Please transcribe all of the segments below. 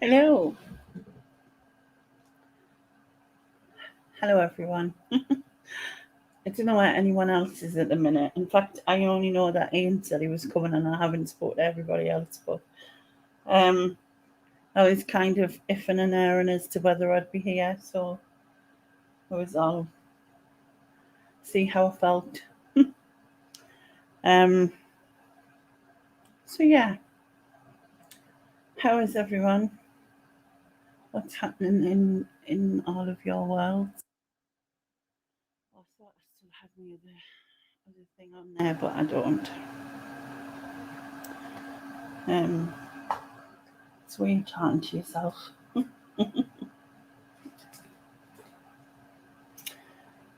Hello. Hello, everyone. I don't know where anyone else is at the minute. In fact, I only know that Ian said he was coming and I haven't spoken to everybody else. But um, I was kind of iffing and erring as to whether I'd be here. So I'll see how I felt. Um, so, yeah, how is everyone? What's happening in all of your worlds? I thought I still had my other thing on there, but I don't. Um, it's weird chatting to yourself.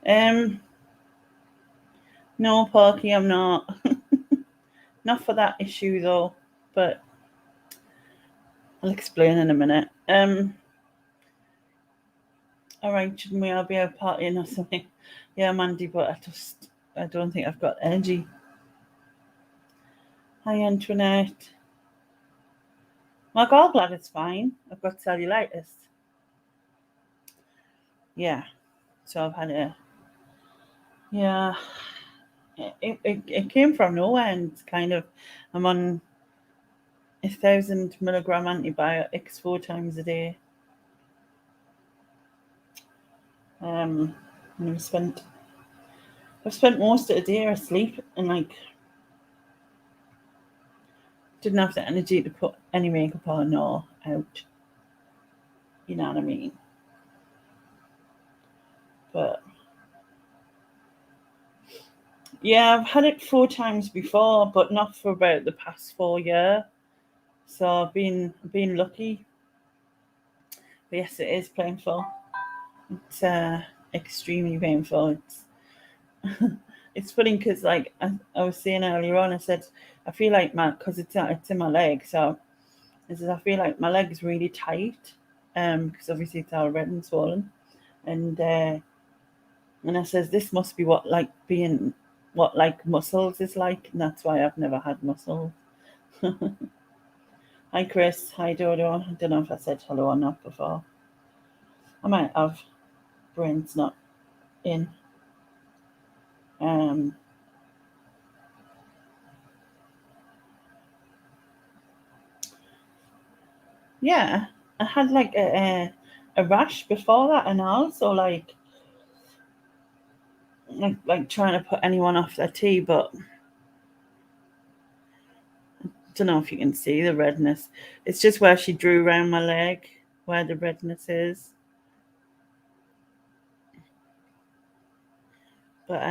Um, no, Parky, I'm not. Not for that issue though, but I'll explain in a minute. All right, shouldn't we all be out partying or something? Yeah, Mandy, but I don't think I've got energy. Hi, Antoinette. My gallbladder's fine. I've got cellulitis. Yeah, so I've had a yeah. It came from nowhere, and it's kind of I'm on 1,000 milligram antibiotics 4 times a day. Um, and I've spent most of the day asleep and like didn't have the energy to put any makeup on or out. You know what I mean? But yeah, I've had it 4 times before, but not for about the past 4 years. So I've been lucky. But yes, it is painful. It's extremely painful. It's funny because like I was saying earlier on, I said I feel like because it's in my leg, so I said I feel like my leg is really tight, because obviously it's all red and swollen, and I says this must be what like muscles is like, and that's why I've never had muscles. Hi Chris, hi Dodo. I don't know if I said hello or not before. I might have, brain's not in. Um, yeah, I had like a rash before that, and also like trying to put anyone off their tea, but I don't know if you can see the redness. It's just where she drew around my leg, where the redness is. But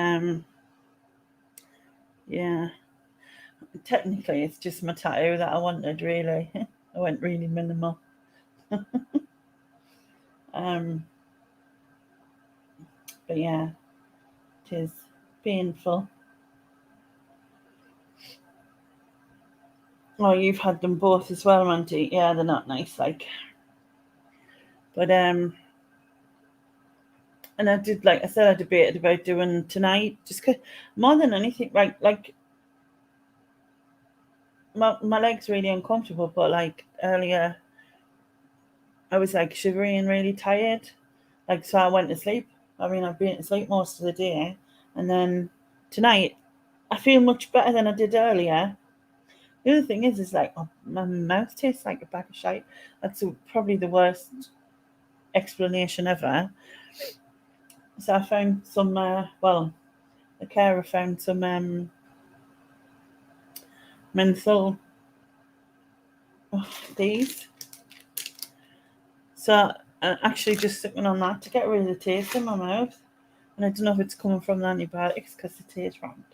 yeah, technically it's just my tattoo that I wanted. Really, I went really minimal. Um, but yeah, it is painful. Oh, you've had them both as well, Mandy. Yeah, they're not nice, like. But and I did, like I said, I debated about doing tonight, just 'cause, more than anything, like my leg's really uncomfortable. But like earlier, I was like shivery and really tired, like so I went to sleep. I mean, I've been asleep most of the day, and then tonight I feel much better than I did earlier. The other thing is like my mouth tastes like a bag of shite. That's probably the worst explanation ever. So I found some, the carer found some menthol, these. So I actually just sitting on that to get rid of the taste in my mouth. And I don't know if it's coming from the antibiotics because the taste wrong.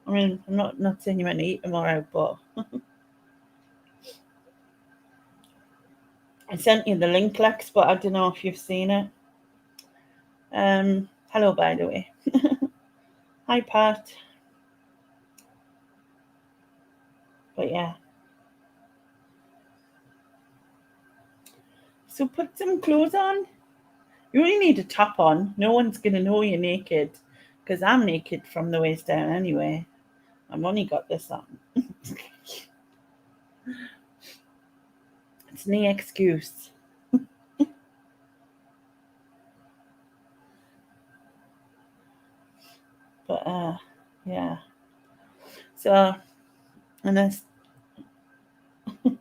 I mean, I'm not saying you meant to eat them or out, but I sent you the link, Lex, but I don't know if you've seen it. Hello, by the way. Hi, Pat. But yeah. So put some clothes on. You only need a top on. No one's going to know you're naked because I'm naked from the waist down anyway. I've only got this on. It's It's no excuse. But yeah. So, and that's, I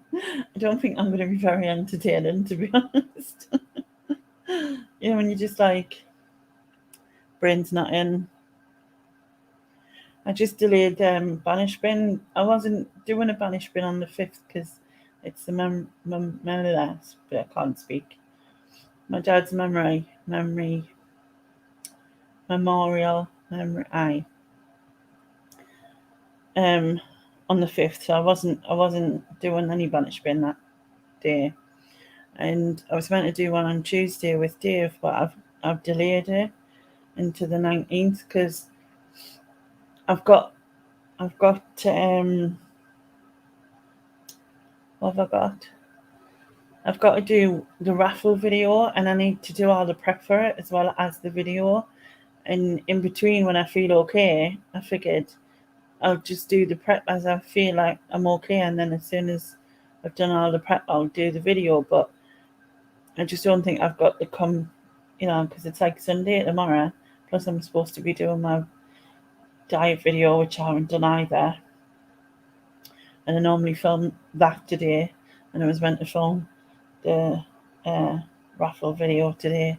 don't think I'm going to be very entertaining, to be honest. When you're just like, brain's not in. I just delayed Banish Bin. I wasn't doing a Banish Bin on the 5th because it's the but I can't speak. My dad's memorial memory on the 5th, so I wasn't doing any Banish Bin that day. And I was meant to do one on Tuesday with Dave, but I've delayed it into the 19th because I've got what have I got? I've got to do the raffle video, and I need to do all the prep for it as well as the video. And in between, when I feel okay, I figured I'll just do the prep as I feel like I'm okay, and then as soon as I've done all the prep, I'll do the video. But I just don't think I've got the because it's like Sunday tomorrow. Plus, I'm supposed to be doing my diet video, which I haven't done either. And I normally film that today, and I was meant to film the raffle video today,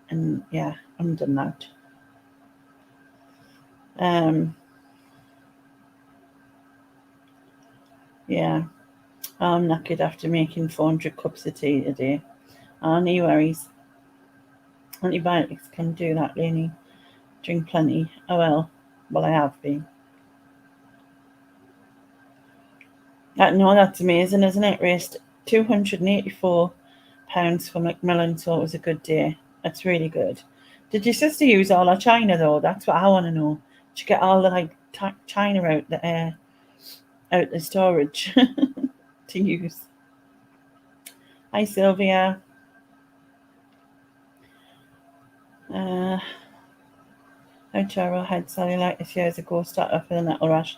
and yeah, I haven't done that. Yeah, I'm knackered after making 400 cups of tea today. No worries. Antibiotics can do that, really. Drink plenty. Oh well, I have been. That's amazing, isn't it? Raised £284 for Macmillan, so it was a good day. That's really good. Did your sister use all her china though? That's what I want to know. Did you get all the china out the storage to use? Hi Sylvia. How Cheryl had cellulitis years ago, started off with a nettle rash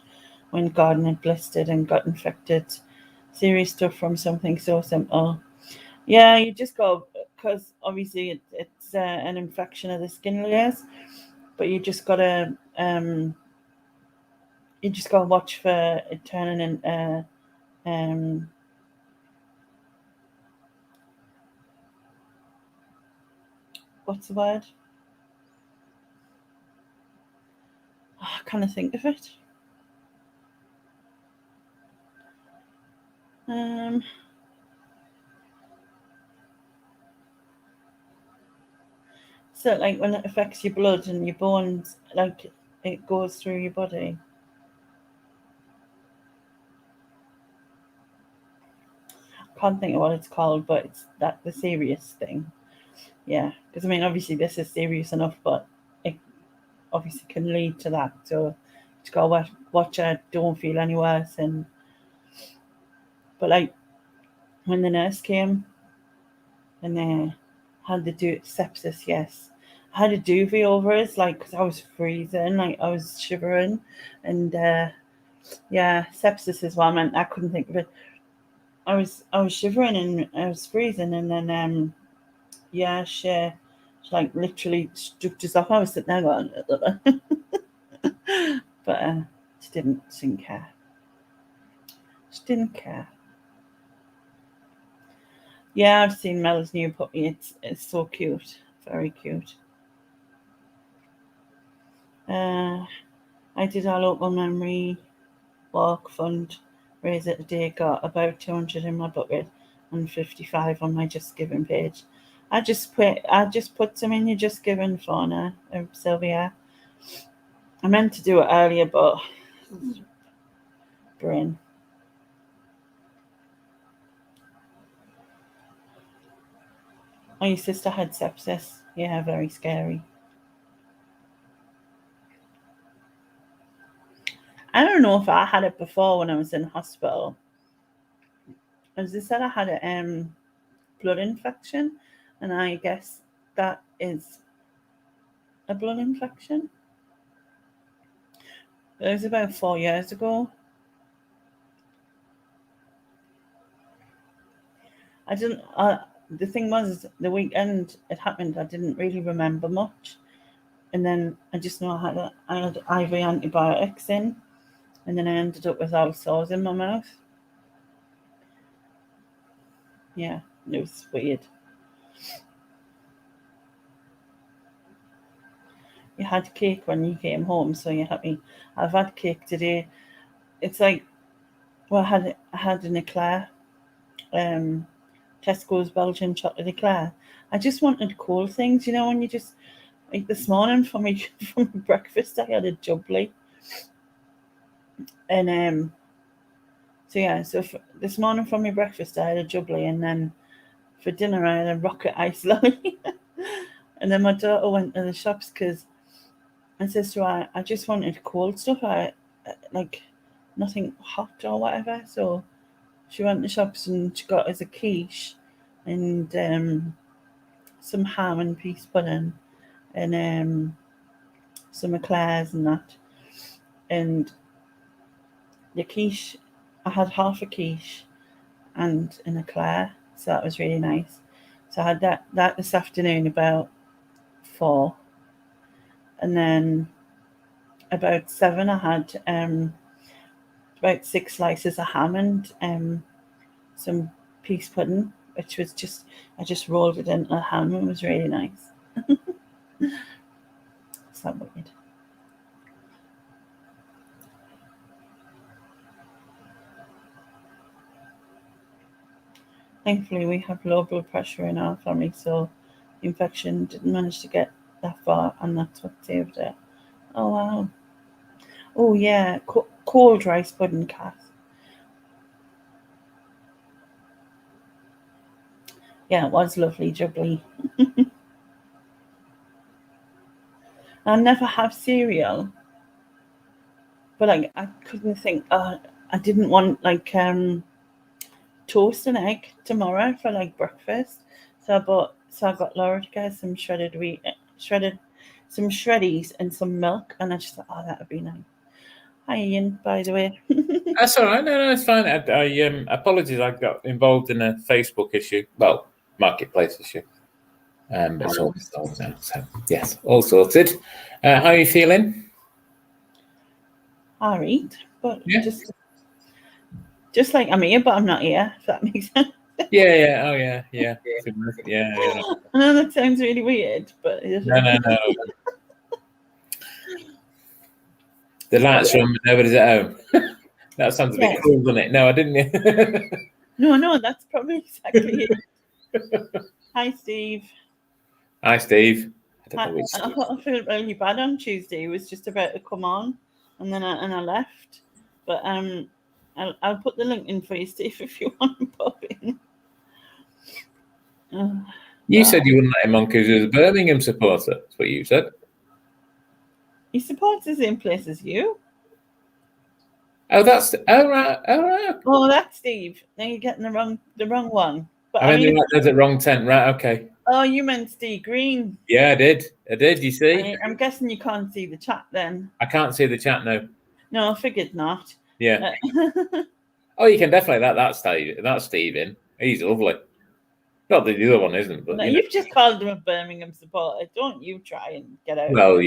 when garden had blistered and got infected. Serious stuff from something so simple. Yeah, you just go, because obviously it's an infection of the skin layers, but you just gotta watch for it turning in what's the word? I can't think of it. So like when it affects your blood and your bones, like it goes through your body. I can't think of what it's called, but it's the serious thing. Yeah, because I mean, obviously this is serious enough, but it obviously can lead to that. So just gotta watch it. Don't feel any worse. But like when the nurse came and they had to do sepsis, yes. I had a duvet over it, like, because I was freezing, like, I was shivering. And yeah, sepsis is what I meant. I couldn't think of it. I was shivering and I was freezing. And then, yeah, she like literally stripped us off. I was sitting there going, but she didn't care. She didn't care. Yeah, I've seen Mel's new puppy. It's so cute, very cute. I did our local memory walk fund raise it today. Got about 200 in my bucket and 55 on my Just Giving page. I just put some in your Just Giving, Fauna, Sylvia. I meant to do it earlier, but brain. My sister had sepsis. Yeah, very scary. I don't know if I had it before when I was in hospital. As I said, I had a blood infection, and I guess that is a blood infection. It was about 4 years ago. I didn't. The thing was, the weekend it happened, I didn't really remember much, and then I just know I had IV antibiotics in, and then I ended up with all sores in my mouth. Yeah, it was weird. You had cake when you came home, so you're happy. I've had cake today. It's like, well, I had an eclair, Tesco's Belgian chocolate eclair. I just wanted cool things, when you just like this morning for me for my breakfast I had a jubbly, and so this morning for my breakfast I had a jubbly, and then for dinner I had a rocket ice lolly. And then my daughter went to the shops because I says to her, I just wanted cold stuff. I like nothing hot or whatever. So she went to the shops and she got us a quiche and some ham and peas pudding and some eclairs and that. And the quiche, I had half a quiche and an eclair, so that was really nice. So I had that this afternoon about 4, and then about 7 I had about 6 slices of ham and some peas pudding, which was I just rolled it into a ham. It was really nice. It's that weird. Thankfully, we have low blood pressure in our family, so the infection didn't manage to get that far, and that's what saved it. Oh, wow. Oh, yeah. Cold rice pudding, Kath. Yeah, it was lovely, jubbly. I never have cereal, but I couldn't think. I didn't want toast and egg tomorrow for breakfast. So I got Laura to get some some shreddies and some milk, and I just thought, oh, that would be nice. Hi, Ian, by the way. That's all right. No, it's fine. I apologize. I got involved in a Facebook issue. Well, marketplace issue. But it's all solved now. So yes, all sorted. How are you feeling? All right, but Yeah. just like I'm here, but I'm not here. If that makes sense. Yeah. Oh, yeah. Yeah. I know that sounds really weird, but No. The lights are on, but nobody's at home. That sounds a bit cruel, doesn't it? No, I didn't. No, that's probably exactly it. Hi, Steve. Hi, Steve. I feel really bad on Tuesday. It was just about to come on, and then I left. But I'll put the link in for you, Steve, if you want to pop in. You said you wouldn't let him on because he was a Birmingham supporter. That's what you said. He supports the same place as you. Oh, that's right. Oh, that's Steve. Now you're getting the wrong one. But I mean, there's a wrong tent, right? Okay. Oh, you meant Steve Green. Yeah, I did. You see? I'm guessing you can't see the chat then. I can't see the chat now. No, I figured not. Yeah. Oh, you can definitely. That's Stephen. He's lovely. Not that the other one isn't, but you've just called him a Birmingham supporter. Don't you try and get out. Well,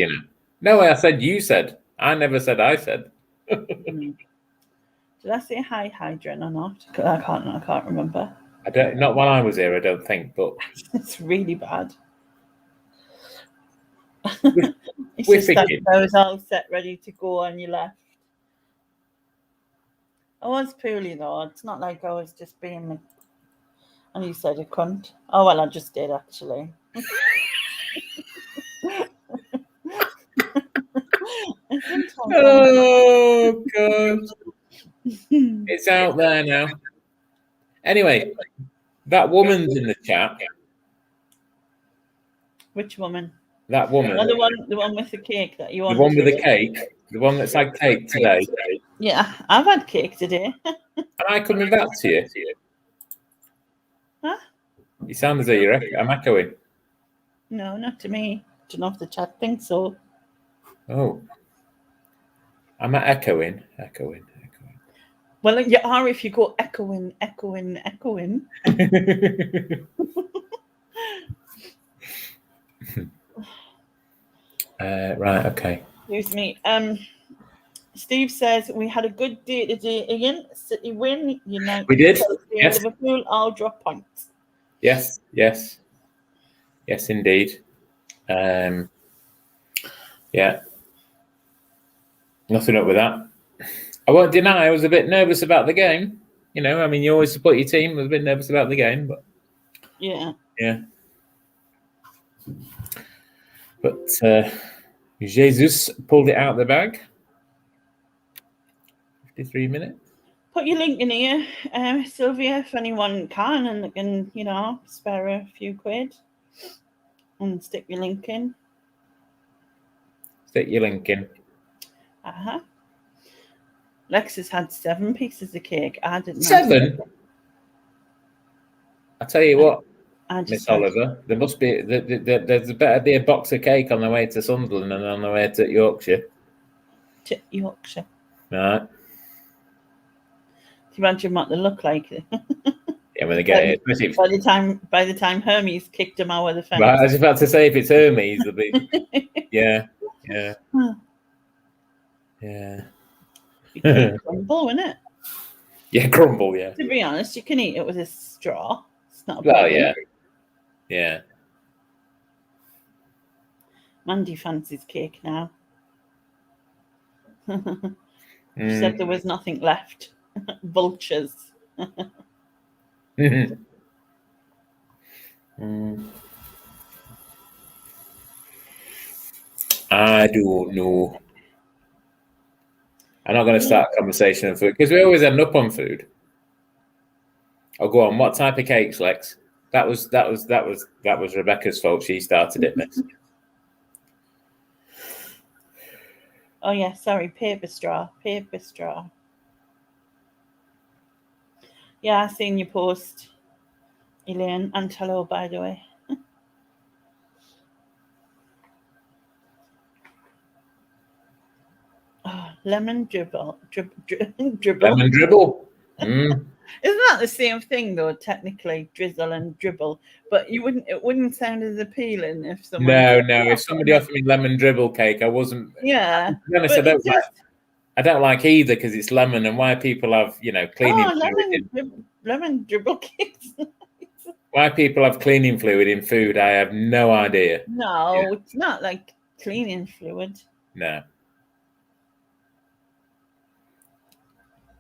No, I said you said. I never said I said. Did I say hi, Hydron, or not? I can't remember. I don't. Not while I was here, I don't think. But it's really bad. It's just that I was all set, ready to go, and you left. I was poorly though. It's not like I was just being. And you said a cunt. Oh well, I just did actually. Oh God! It's out there now. Anyway, that woman's in the chat. Which woman? That woman. Oh, the one with the cake that you want. The one with the cake. The one that's had cake today. Yeah, I've had cake today. Am I coming back to you? Huh? You sound as though I'm echoing. No, not to me. I don't know if the chat thinks so. Oh. I'm echoing. Well, you are if you go echoing, echoing, echoing. Right, okay. Excuse me. Steve says we had a good day today. Ian, City win. United. We did. Chelsea, Yes. Liverpool all drop points. Yes, indeed. Yeah, nothing up with that. I won't deny I was a bit nervous about the game. You know, I mean, you always support your team. I was a bit nervous about the game, but yeah. But Jesus pulled it out of the bag. 53 minutes. Put your link in here, Sylvia, if anyone can, and they can, spare a few quid and stick your link in. Stick your link in. Lex has had 7 pieces of cake. I didn't. 7? I tell you what, Miss Oliver, there must be there's better be a box of cake on the way to Sunderland and on the way to Yorkshire. To Yorkshire. Right. Do you imagine what they look like? Yeah, when they get it. By the time Hermes kicked him out of the fence. Right, I was about to say if it's Hermes, it'll be. Yeah. Crumble, isn't it? Yeah, crumble. Yeah. To be honest, you can eat it with a straw. It's not. Well, yeah. Mandy fancies cake now. She said there was nothing left. Vultures. I don't know. I'm not going to start a conversation on food because we always end up on food. Oh, go on. What type of cakes, Lex? That was Rebecca's fault. She started it, Miss. Oh yeah, sorry. Paper straw. Yeah, I seen your post, Elaine, and hello, by the way. Oh, lemon dribble. Lemon dribble. Isn't that the same thing though? Technically, drizzle and dribble, but it wouldn't sound as appealing if someone. No. If somebody offered me lemon dribble cake, I wasn't. Yeah. To be honest, I don't like either because it's lemon, and why people have cleaning fluid. Lemon dribble cakes. Why people have cleaning fluid in food, I have no idea. No, It's not like cleaning fluid. No.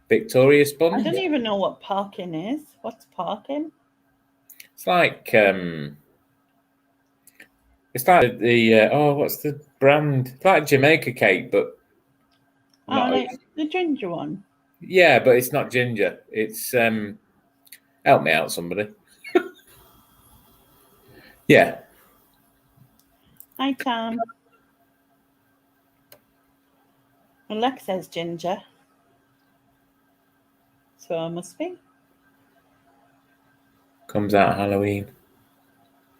Victoria sponge. I don't even know what parking is. What's parking? It's like the what's the brand? It's like Jamaica cake, but like the ginger one. Yeah, but it's not ginger. It's help me out, somebody. Yeah. Hi, Tom. Alex says ginger. So it must be. Comes out Halloween.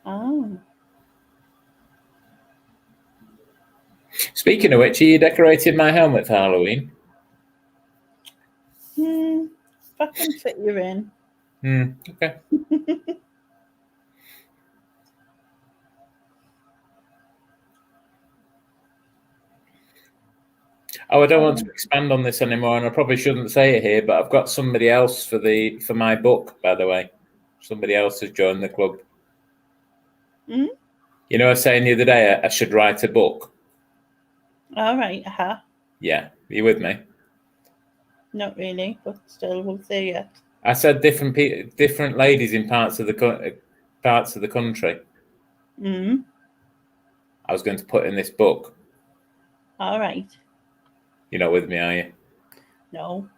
Oh. Speaking of which, are you decorated my helmet for Halloween? If I can fit you in. Okay. Oh, I don't want to expand on this anymore, and I probably shouldn't say it here, but I've got somebody else for my book, by the way. Somebody else has joined the club. Mm-hmm. You know, I was saying the other day I should write a book. All right. Yeah. Are you with me? Not really, but still, we'll see it. I said different ladies in parts of the country. Mm-hmm. I was going to put in this book. All right. You're not with me, are you? No.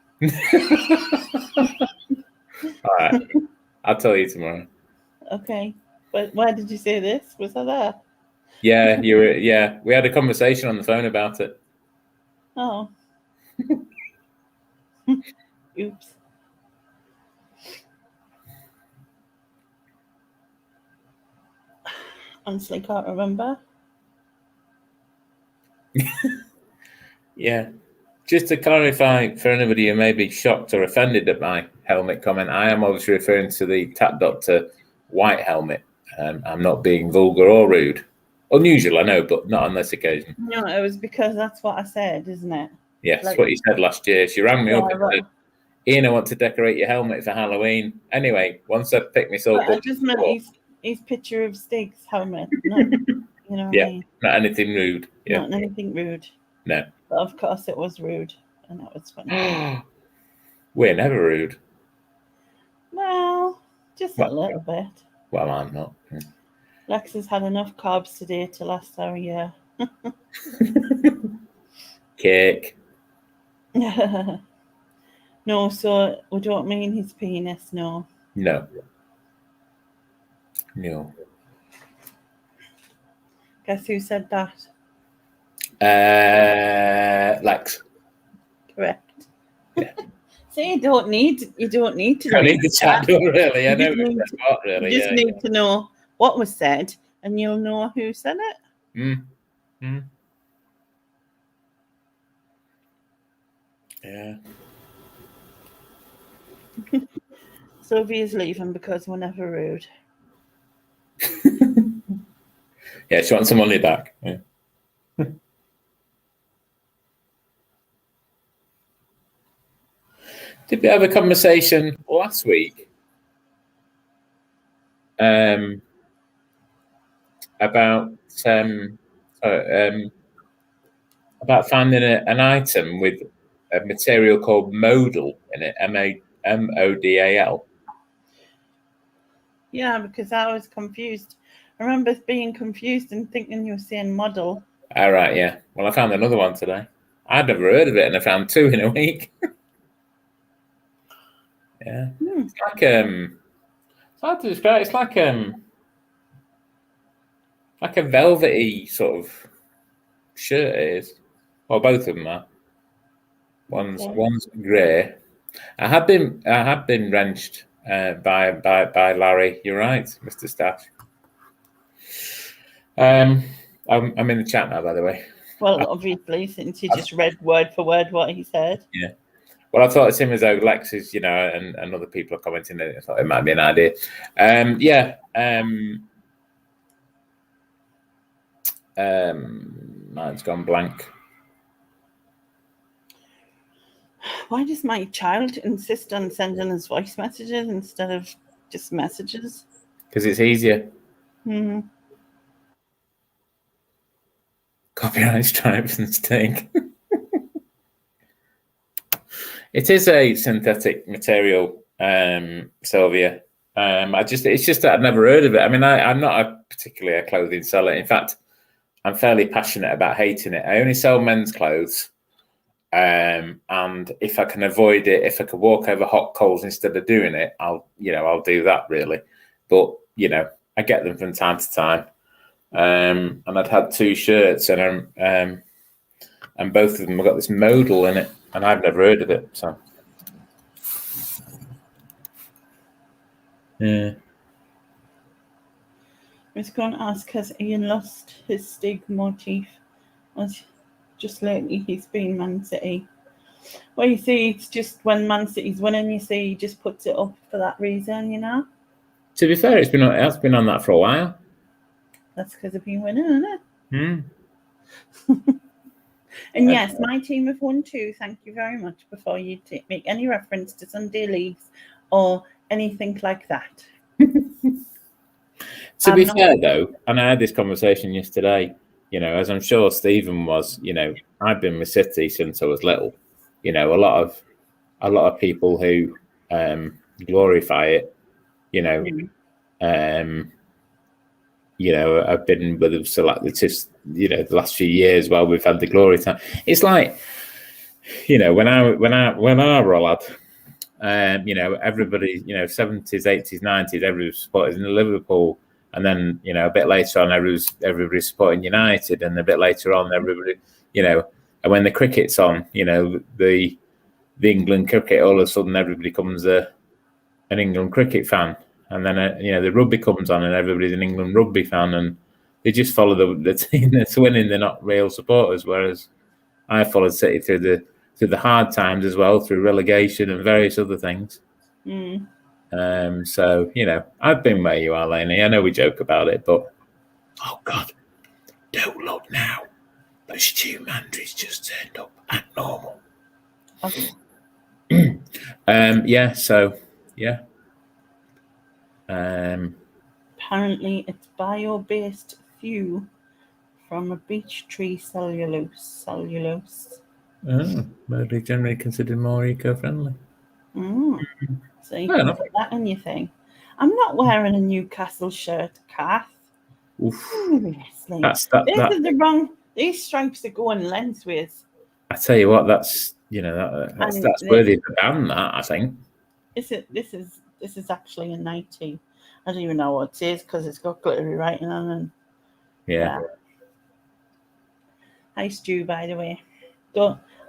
All right. I'll tell you tomorrow. Okay. But why did you say this? Was I there? Yeah, you were. Yeah, we had a conversation on the phone about it. Oh. Oops. Honestly, can't remember. Yeah. just to clarify for anybody who may be shocked or offended at my helmet comment, I am obviously referring to the Tat Doctor white helmet. I'm not being vulgar or rude. Unusual, I know, but not on this occasion. No, it was because that's what I said, isn't it? Yes, Like- what you said last year. She rang me up Yeah, and but- said, Ian, I want to decorate your helmet for Halloween. Anyway, once I picked myself But I up, just meant his picture of Stig's helmet. Not, you know what Yeah. I mean? not anything rude. Yeah. Not anything rude. No. But of course it was rude. And that was funny. We're never rude. Well, just a little bit. Well, I'm not. Lex has had enough carbs today to last our year. Cake. No, so we don't mean his penis, no. No. No. Guess who said that? Lex. Correct. Yeah. See, you don't need to I need the chat, really. I You know just need it's what, really. You just Yeah. need to know what was said, and you'll know who said it. Yeah. Sylvia's leaving because we're never rude. Yeah, she wants some money back. Yeah. Did we have a conversation last week about finding an item with a material called modal in it, MODAL? Yeah, because I was confused. I remember being confused and thinking you were saying model. All right, yeah. Well, I found another one today. I'd never heard of it, and I found two in a week. Yeah, it's like it's hard to describe. It's like a velvety sort of shirt. It is, well, both of them are. One's grey. I have been wrenched by Larry. You're right, Mr. Staff. I'm in the chat now, by the way. Well, obviously, since you just read word for word what he said. Yeah. Well, I thought it's him as though Lex is, and other people are commenting. I thought it might be an idea. Mine's gone blank. Why does my child insist on sending us voice messages instead of just messages? Because it's easier. Copyright stripes and Sting. It is a synthetic material, Sylvia. It's just that I've never heard of it. I mean, I'm not particularly a clothing seller. In fact, I'm fairly passionate about hating it. I only sell men's clothes. And if I can avoid it, if I could walk over hot coals instead of doing it, I'll do that really. But, I get them from time to time. And I'd had two shirts and both of them have got this modal in it. And I've never heard of it, so. Yeah. I was going to ask, has Ian lost his Stig motif? As just lately he's been Man City. Well, you see, it's just when Man City's winning, you see, he just puts it up for that reason, To be fair, it's been on that for a while. That's because they've been winning, isn't it? Hmm. And yes, my team have won too. Thank you very much. Before you make any reference to Sunday leagues or anything like that. To be fair, though, and I had this conversation yesterday, as I'm sure Stephen was, I've been with City since I was little. A lot of people who glorify it, I've been with them so the last few years while we've had the glory time. It's like, when I were a lad, everybody, 70s, 80s, 90s, everybody was supporting Liverpool, and then a bit later on, everybody supporting United, and a bit later on, everybody, and when the cricket's on, the England cricket, all of a sudden everybody becomes an England cricket fan. And then, the rugby comes on and everybody's an England rugby fan, and they just follow the team that's winning. They're not real supporters, whereas I followed City through through the hard times as well, through relegation and various other things. So, I've been where you are, Lainey. I know we joke about it, but oh God, don't look now. But Stu Mandry's just turned up at normal. Okay. Apparently, it's bio-based fuel from a beech tree cellulose. Maybe generally considered more eco-friendly. So you can put that in your thing. I'm not wearing a Newcastle shirt, Kath. Seriously. These stripes are going lengthways. I tell you what, that's worthy of a ban, that, I think. This is actually a 90. I don't even know what it says because it's got glittery writing on it. Yeah. Hi Stu, by the way.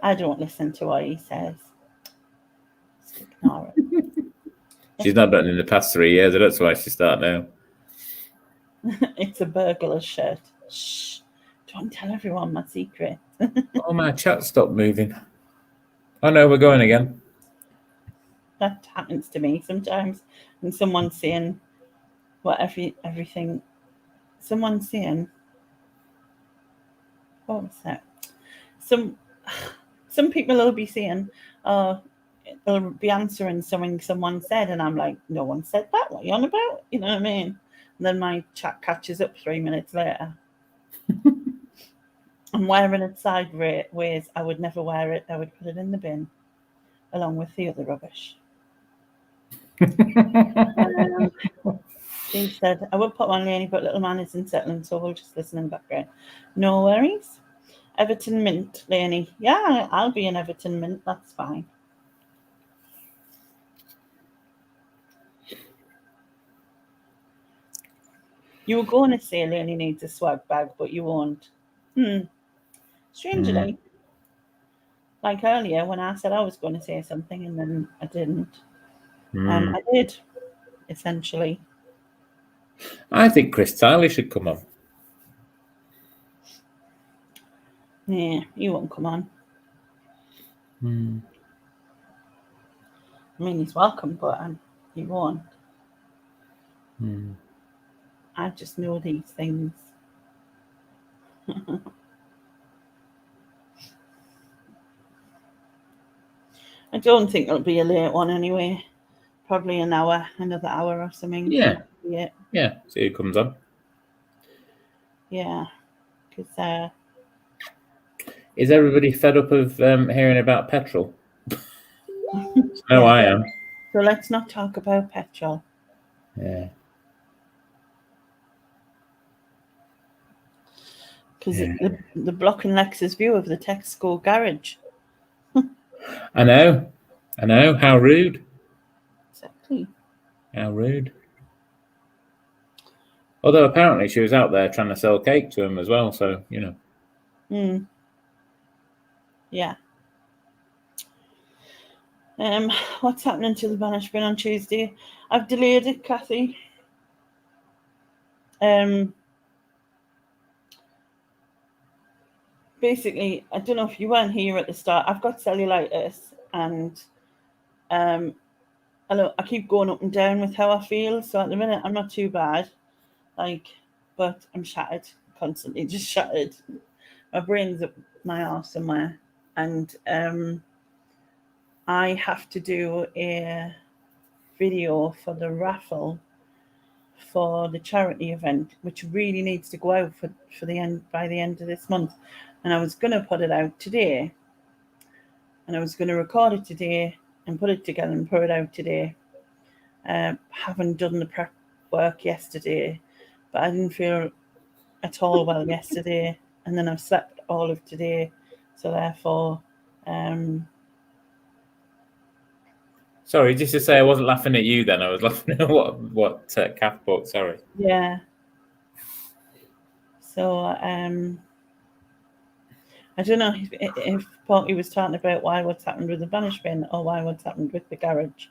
I don't listen to what he says. Just ignore it. She's not done it in the past 3 years. That's why she started now. It's a burglar shirt. Shh. Don't tell everyone my secret. Oh, my chat stopped moving. Oh no, we're going again. That happens to me sometimes. And someone's saying everything. Someone's saying, what was that? Some people will be saying, they'll be answering something someone said, and I'm like, no one said that. What are you on about? You know what I mean? And then my chat catches up 3 minutes later. I'm wearing it sideways. I would never wear it. I would put it in the bin along with the other rubbish. Steve said, I would put one Lainey, but little man isn't settling, so we'll just listen in the background. No worries. Everton Mint, Lainey. Yeah, I'll be an Everton Mint. That's fine. You were going to say Lainey needs a swag bag, but you won't. Strangely, like earlier when I said I was going to say something and then I didn't. I did, essentially. I think Chris Tyler should come on. Yeah, he won't come on. I mean, he's welcome, but he won't. I just know these things. I don't think it'll be a late one anyway. Probably another hour or something. Yeah. See who comes on. Yeah, because is everybody fed up of hearing about petrol? No, I am. So let's not talk about petrol. Yeah. Because the blocking Lex's view of the Texaco garage. I know. How rude. Exactly. How rude. Although apparently she was out there trying to sell cake to him as well, so, Yeah. What's happening to the banishment on Tuesday? I've delayed it, Kathy. Basically, I don't know if you weren't here at the start. I've got cellulitis, and I keep going up and down with how I feel. So at the minute, I'm not too bad, but I'm shattered, constantly just shattered. My brain's up my arse somewhere, and I have to do a video for the raffle for the charity event, which really needs to go out by the end of this month. And I was going to put it out today, and I was going to record it today and put it together and put it out today. Haven't done the prep work yesterday, but I didn't feel at all well yesterday, and then I've slept all of today, so therefore sorry, just to say I wasn't laughing at you then. I was laughing at what Kath bought, sorry. Yeah. So I don't know if Porky was talking about what's happened with the banishment or what's happened with the garage.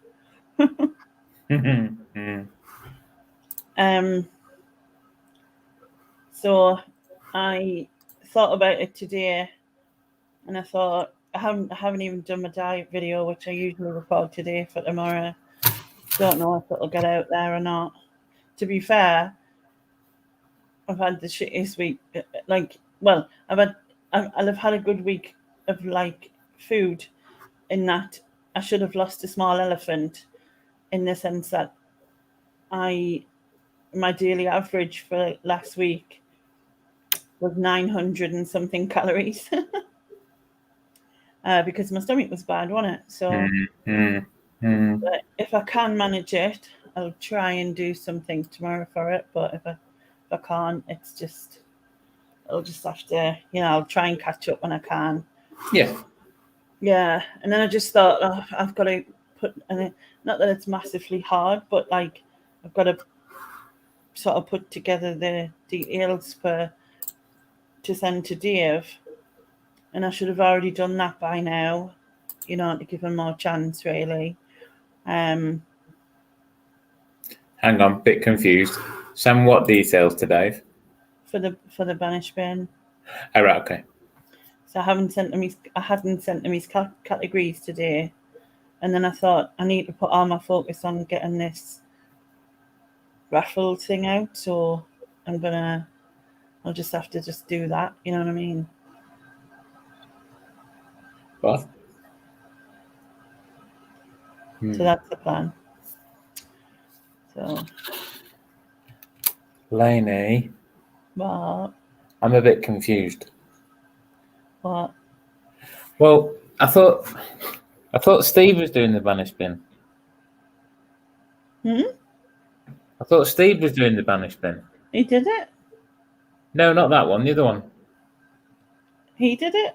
So I thought about it today, and I thought I haven't even done my diet video, which I usually record today for tomorrow. Don't know if it'll get out there or not. To be fair, I've had the shittiest week. Like, well, I'll have had a good week of like food, in that I should have lost a small elephant, in the sense that my daily average for last week was 900 and something calories. Because my stomach was bad, wasn't it? So but if I can manage it, I'll try and do something tomorrow for it. But if I can't, I'll just have to, I'll try and catch up when I can. Yeah. Yeah. And then I just thought, oh, I've got to put, and not that it's massively hard, but like I've got to sort of put together the details to send to Dave. And I should have already done that by now, to give him more chance, really. Hang on, bit confused. Sam, what details to Dave? For the banish bin. Oh, right, okay. So I hadn't sent him his categories today, and then I thought I need to put all my focus on getting this raffle thing out. So I'll just have to just do that. You know what I mean? What? So that's the plan. So, Lainey, what? I'm a bit confused. What? Well, I thought Steve was doing the banish bin. I thought Steve was doing the banish bin. He did it? No, not that one. The other one. He did it?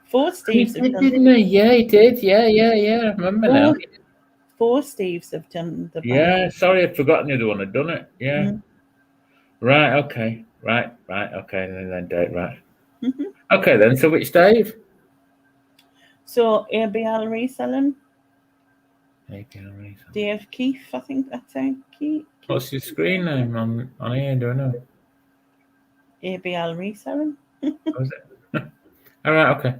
4 Steves have done it. Didn't he? Yeah, he did. Yeah. I remember now. 4 Steves have done the banish. Yeah, sorry, I'd forgotten the other one had done it. Yeah. Right, okay. Right, okay. And then Dave, right. Okay, then. So which Dave? So ABL reselling. ABL reselling. Dave Keefe, I think that's how Keefe. What's your screen name on here? Do I know? ABL reselling. Was it? All right, okay.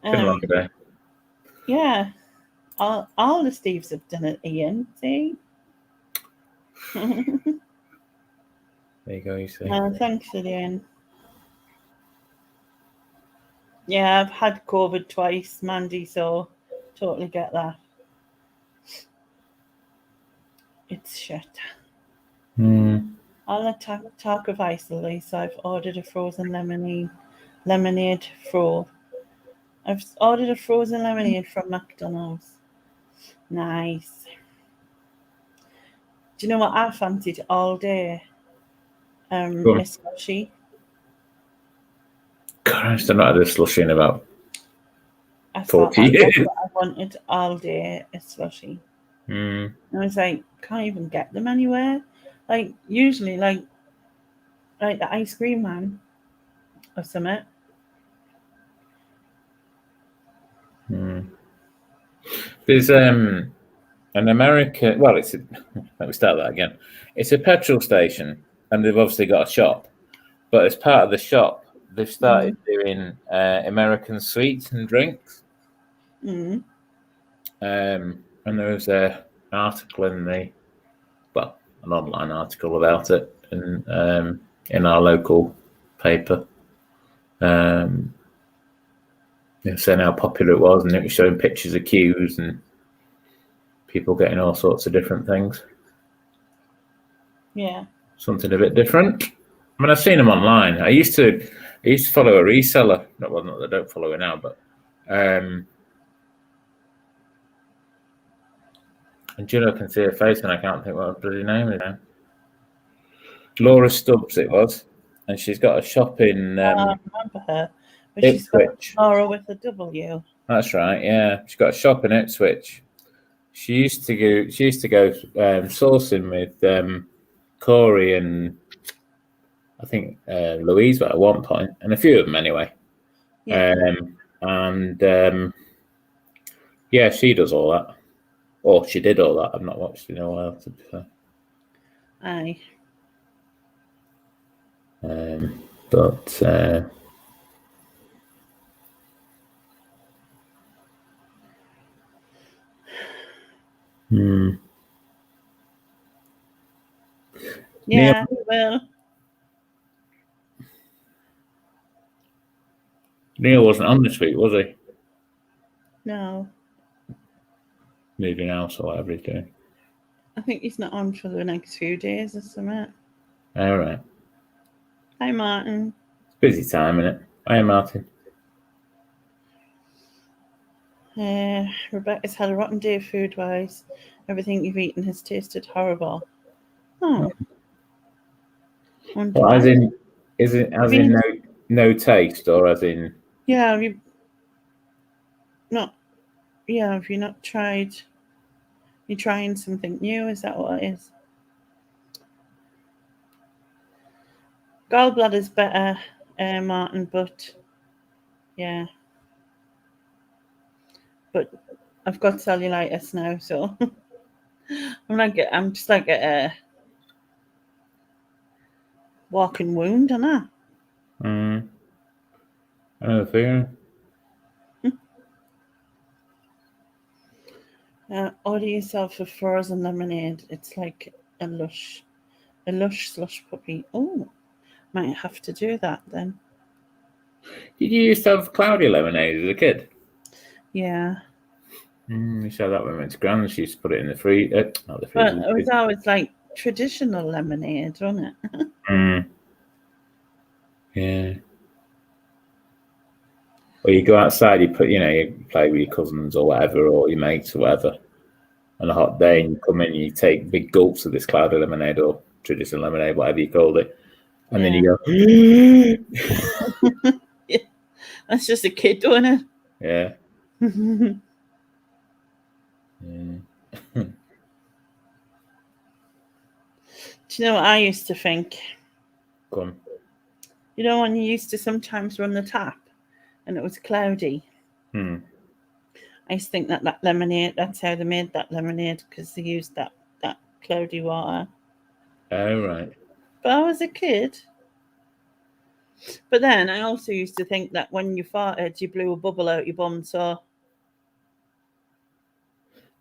Been a long day. Yeah. All the Steves have done it, Ian. See? There you go, you see. Thanks, Ian. Yeah, I've had COVID twice, Mandy, so totally get that. It's shit. I'll talk of isolate, so I've ordered a frozen lemonade fro. I've ordered a frozen lemonade from McDonald's. Nice. Do you know what I fancied all day? A slushy. Christ, I've not had a slushy in about I 40 years. I wanted all day a slushy. And I was like, can't even get them anywhere. Like usually, like the ice cream man or something. There's an American. Well, let me start that again. It's a petrol station, and they've obviously got a shop. But as part of the shop, they've started doing American sweets and drinks. And there was an article an online article about it in our local paper. Saying how popular it was, and it was showing pictures of queues and people getting all sorts of different things. Yeah. Something a bit different. I mean, I've seen them online. I used to follow a reseller. Not that I don't follow her now, but and Juno can see her face, and I can't think what her bloody name is now. Laura Stubbs, it was, and she's got a shop in. I remember her. But Ipswich. She's got Laura with a W. That's right. Yeah, she's got a shop in Ipswich. She used to go sourcing with Corey and I think Louise at one point, and a few of them anyway. Yeah. Yeah, she does all that. Or she did all that. I've not watched in a while, to be fair. Aye. But Yeah, well, Neil wasn't on this week, was he? no. Moving house or whatever he's doing. I think he's not on for the next few days or something. All right. Hi, Martin. It's busy time, isn't it? Hi, Martin. Rebecca's had a rotten day food-wise. Everything you've eaten has tasted horrible. Oh. Well, as in, is it as in no taste, or as in? Yeah, have you not? Yeah, have you not tried? You're trying something new. Is that what it is? Gallbladder's better, Martin, but yeah. But I've got cellulitis now, so I'm just like a walking wound, aren't I? I know the feeling. Order yourself a frozen lemonade. It's like a lush slush puppy. Oh, might have to do that then. Did you used to have cloudy lemonade as a kid? Yeah. We said that when we went to Grand. She used to put it in the freezer. Not the freezer. But it was always like traditional lemonade, wasn't it? Yeah. Or you go outside, you play with your cousins or whatever, or your mates or whatever, on a hot day, and you come in and you take big gulps of this cloudy lemonade or traditional lemonade, whatever you called it, and then you go. Yeah. That's just a kid doing it. Yeah. Do you know what I used to think? Go on. You know when you used to sometimes run the tap and it was cloudy? I used to think that lemonade, that's how they made that lemonade, because they used that cloudy water. Oh, right. But I was a kid. But then I also used to think that when you farted, you blew a bubble out your bum, so...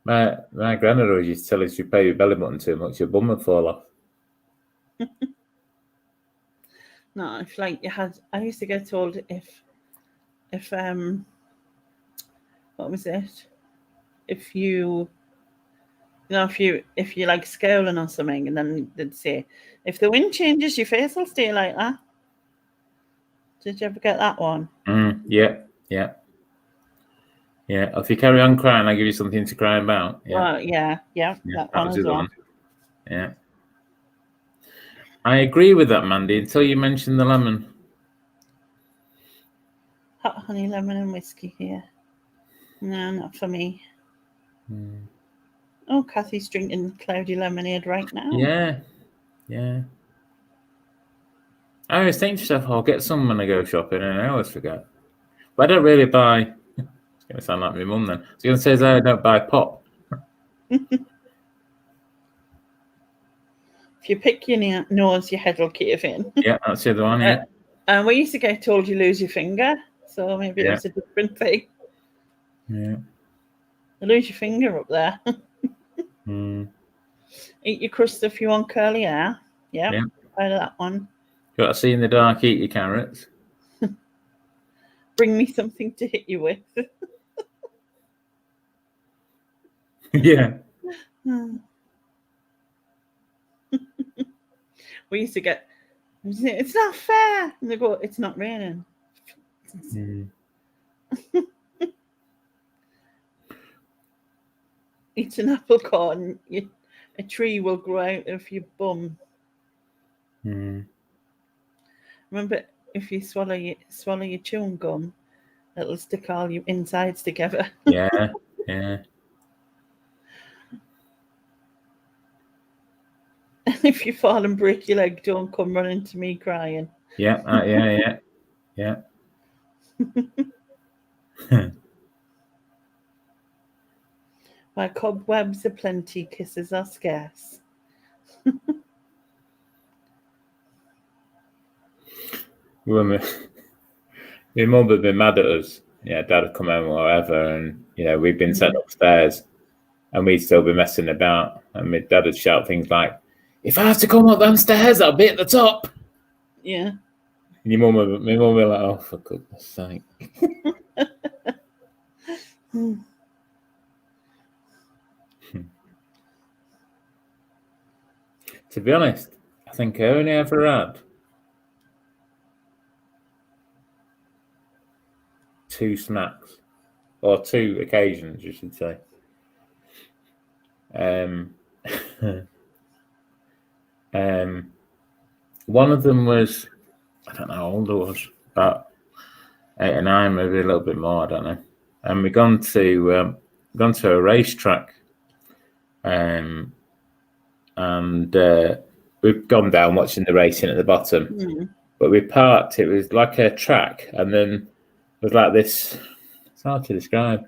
My granddad always used to tell us if you play your belly button too much, your bum would fall off. No, if like you had... I used to get told if what was it? If you like scowling or something, and then they'd say, if the wind changes, your face will stay like that. Did you ever get that one? Yeah. If you carry on crying, I'll give you something to cry about. Yeah. Well, yeah, that one as well. Yeah. I agree with that, Mandy, until you mentioned the lemon. Hot honey, lemon and whiskey here. No, not for me. Oh, Kathy's drinking cloudy lemonade right now. Yeah. I always think to myself, I'll get some when I go shopping, and I always forget. But I don't really buy... It's going to sound like my mum then. I was going to say I don't buy pop. If you pick your nose, your head will cave in. Yeah, that's the other one, yeah. And we used to get told you lose your finger, so maybe it was a different thing. Yeah. You lose your finger up there. Eat your crust if you want curly hair. Yeah. Part of that one. You got to see in the dark, eat your carrots. Bring me something to hit you with. Yeah. We used to get, it's not fair. And they go, it's not raining. Eat an apple cone, a tree will grow out of your bum. Remember, if you swallow your chewing gum, it'll stick all your insides together. Yeah. If you fall and break your leg, don't come running to me crying. Yeah. Where cobwebs are plenty, kisses are scarce. when my mum had been mad at us. Yeah, Dad had come home or whatever, and we'd been sent upstairs, and we'd still be messing about. And my dad would shout things like, "If I have to come up them stairs, I'll be at the top." Yeah. And my mum would be like, "Oh, for goodness sake." To be honest, I think I only ever had 2 smacks, or 2 occasions, you should say. One of them was, I don't know how old I was, about 8 or 9, maybe a little bit more, I don't know. And we'd gone to a racetrack, and we've gone down watching the racing at the bottom, but we parked. It was like a track, and then it was like this. It's hard to describe.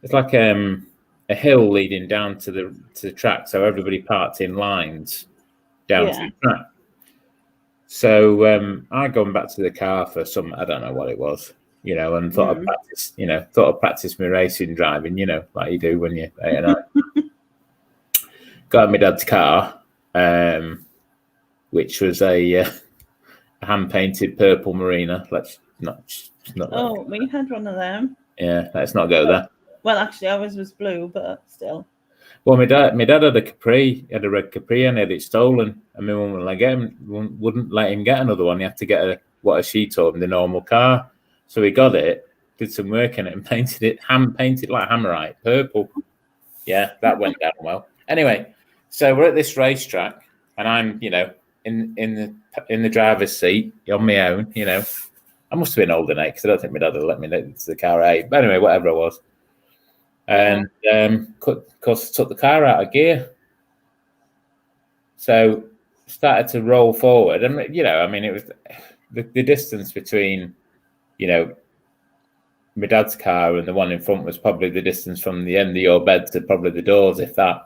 It's like a hill leading down to the track, so everybody parked in lines down to the track. So I'd gone back to the car for some, I don't know what it was, and thought I'd practice my racing driving, like you do when you're 8 or 9. Got in my dad's car, which was a hand-painted purple Marina. Let's not. Oh, we had one of them. Yeah, let's not go there. Well, actually, ours was blue, but still. Well, my dad had a Capri, had a red Capri, and had it stolen. And my mum wouldn't let him get another one. He had to get what she told him, the normal car. So he got it, did some work in it, and painted it, hand-painted like Hammerite, purple. Yeah, that went down well. Anyway, so we're at this racetrack, and I'm, in the driver's seat on my own. I must have been older now because I don't think my dad would let me into the car at 8. But anyway, whatever I was. And of course, took the car out of gear. So started to roll forward. And, it was the distance between, my dad's car and the one in front was probably the distance from the end of your bed to probably the doors, if that.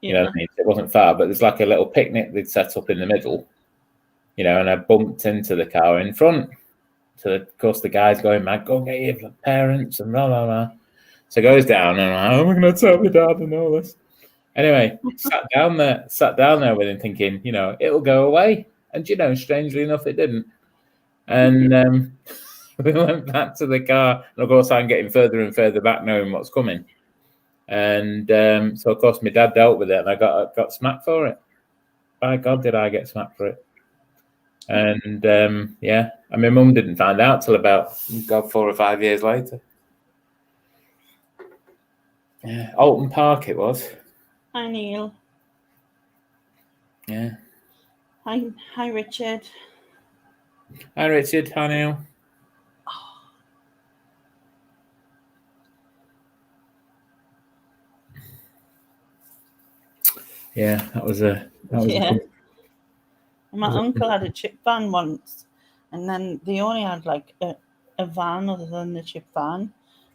It wasn't far, but there's like a little picnic they'd set up in the middle, and I bumped into the car in front. So, of course, the guy's going mad, go get your parents and blah, blah, blah. So goes down, and I'm like, "Oh, I'm going to tell my dad and all this." Anyway, sat down there with him thinking, it'll go away. And, strangely enough, it didn't. And we went back to the car. And, of course, I'm getting further and further back knowing what's coming. And so, of course, my dad dealt with it, and I got smacked for it. By God, did I get smacked for it. And, and my mum didn't find out till about, 4 or 5 years later. Yeah, Alton Park it was. Hi, Neil. Yeah. Hi, Richard. Hi, Richard. Hi, Neil. Yeah, that was a My uncle had a chip van once, and then they only had like a van other than the chip van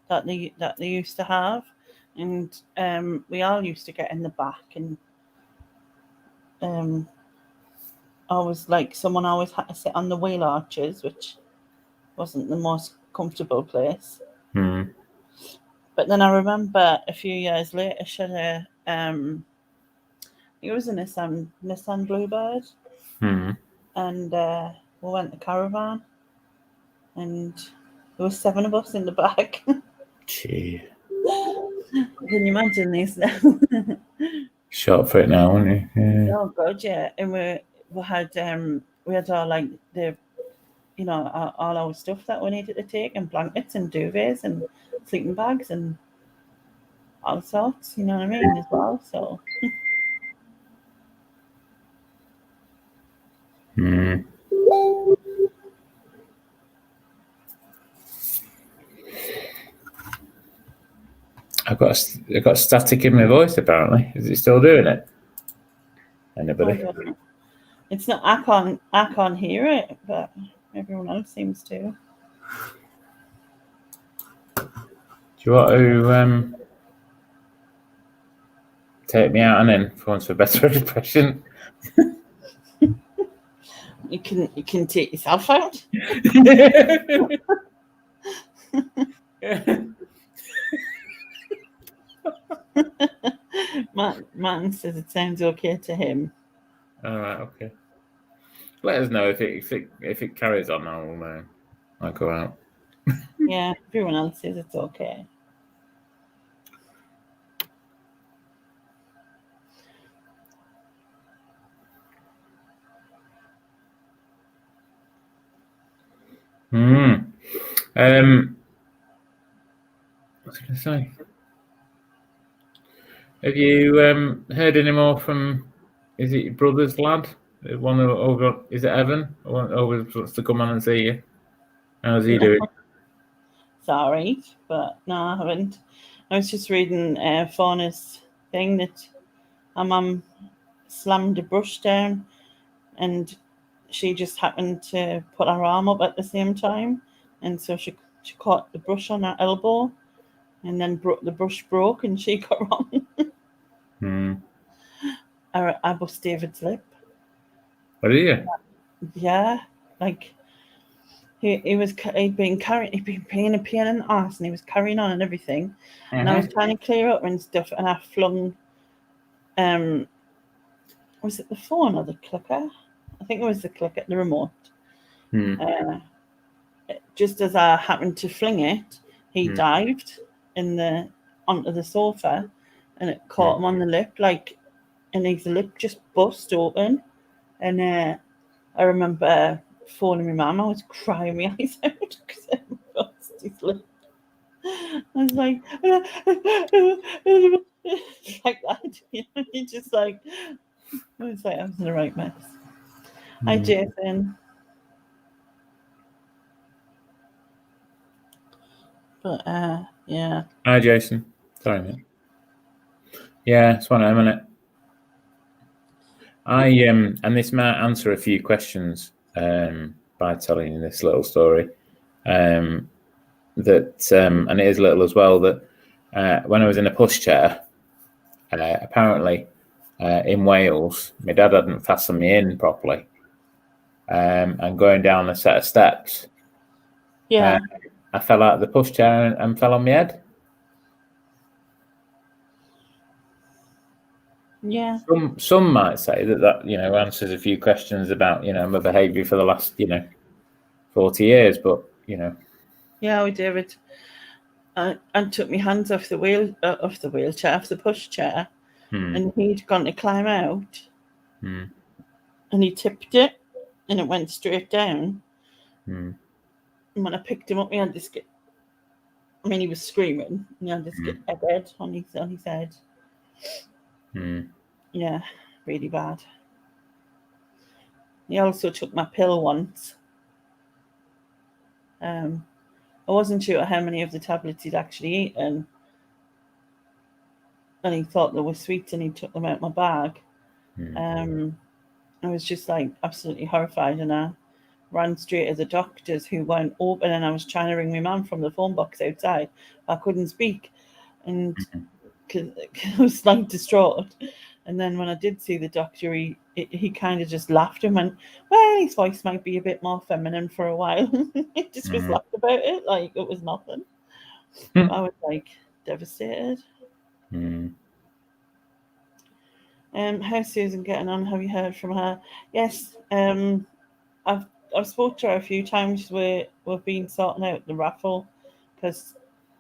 that they used to have, and we all used to get in the back, and someone always had to sit on the wheel arches, which wasn't the most comfortable place. But then I remember a few years later, she had it was a Nissan Bluebird, and we went to caravan, and there were 7 of us in the back. Gee. Can you imagine this now? Short for it now, aren't you? Yeah. Oh God, yeah. And we had all like the, all our stuff that we needed to take, and blankets and duvets and sleeping bags and all sorts. You know what I mean, as well. So. I got static in my voice. Apparently, is it still doing it? Anybody? It's not. I can't hear it, but everyone else seems to. Do you want to take me out and in, for once, for better expression? You can take yourself out. Martin says it sounds okay to him. All right, okay. Let us know if it carries on. I'll go out. Yeah, everyone else says it's okay. What was I going to say? Have you heard any more from? Is it your brother's lad? One over? Is it Evan? One over wants to come on and see you. How's he doing? Sorry, but no, I haven't. I was just reading Fauna's thing that her mum slammed a brush down, and she just happened to put her arm up at the same time, and so she caught the brush on her elbow, and then the brush broke, and she got wrong. I bust David's lip. What are you? Yeah, like he'd been paying a pain in the arse, and he was carrying on and everything. And I was trying to clear up and stuff, and I flung was it the phone or the clicker? I think it was the clicker, the remote. Just as I happened to fling it, he dived onto the sofa, and it caught him on the lip, and his lip just bust open. And I remember phoning my mum. I was crying my eyes out because I bust his lip. I was like, like that. You know, you just like, I was in the right mess. Hi, Jason. But yeah. Hi, Jason. Sorry, mate. Yeah, it's one of them, isn't it? And this might answer a few questions by telling you this little story. And it is little as well, that when I was in a pushchair, apparently in Wales, my dad hadn't fastened me in properly, and going down a set of steps, I fell out of the pushchair and fell on my head. Yeah. Some might say that answers a few questions about my behaviour for the last 40 years, but Yeah, we did. And took my hands off the wheelchair, off the pushchair, and he'd gone to climb out, and he tipped it, and it went straight down. And when I picked him up, he had this. He was screaming. And he had this head on his head. Yeah, really bad. He also took my pill once. I wasn't sure how many of the tablets he'd actually eaten, and he thought they were sweet, and he took them out of my bag. I was just like absolutely horrified, and I ran straight to the doctors, who weren't open, and I was trying to ring my mum from the phone box outside. I couldn't speak, and because I was like distraught. And then when I did see the doctor, he kind of just laughed and went, well, his voice might be a bit more feminine for a while. He just was laughed about it like it was nothing. I was like devastated. How's Susan getting on? Have you heard from her? Yes. I've spoke to her a few times. We've been sorting out the raffle because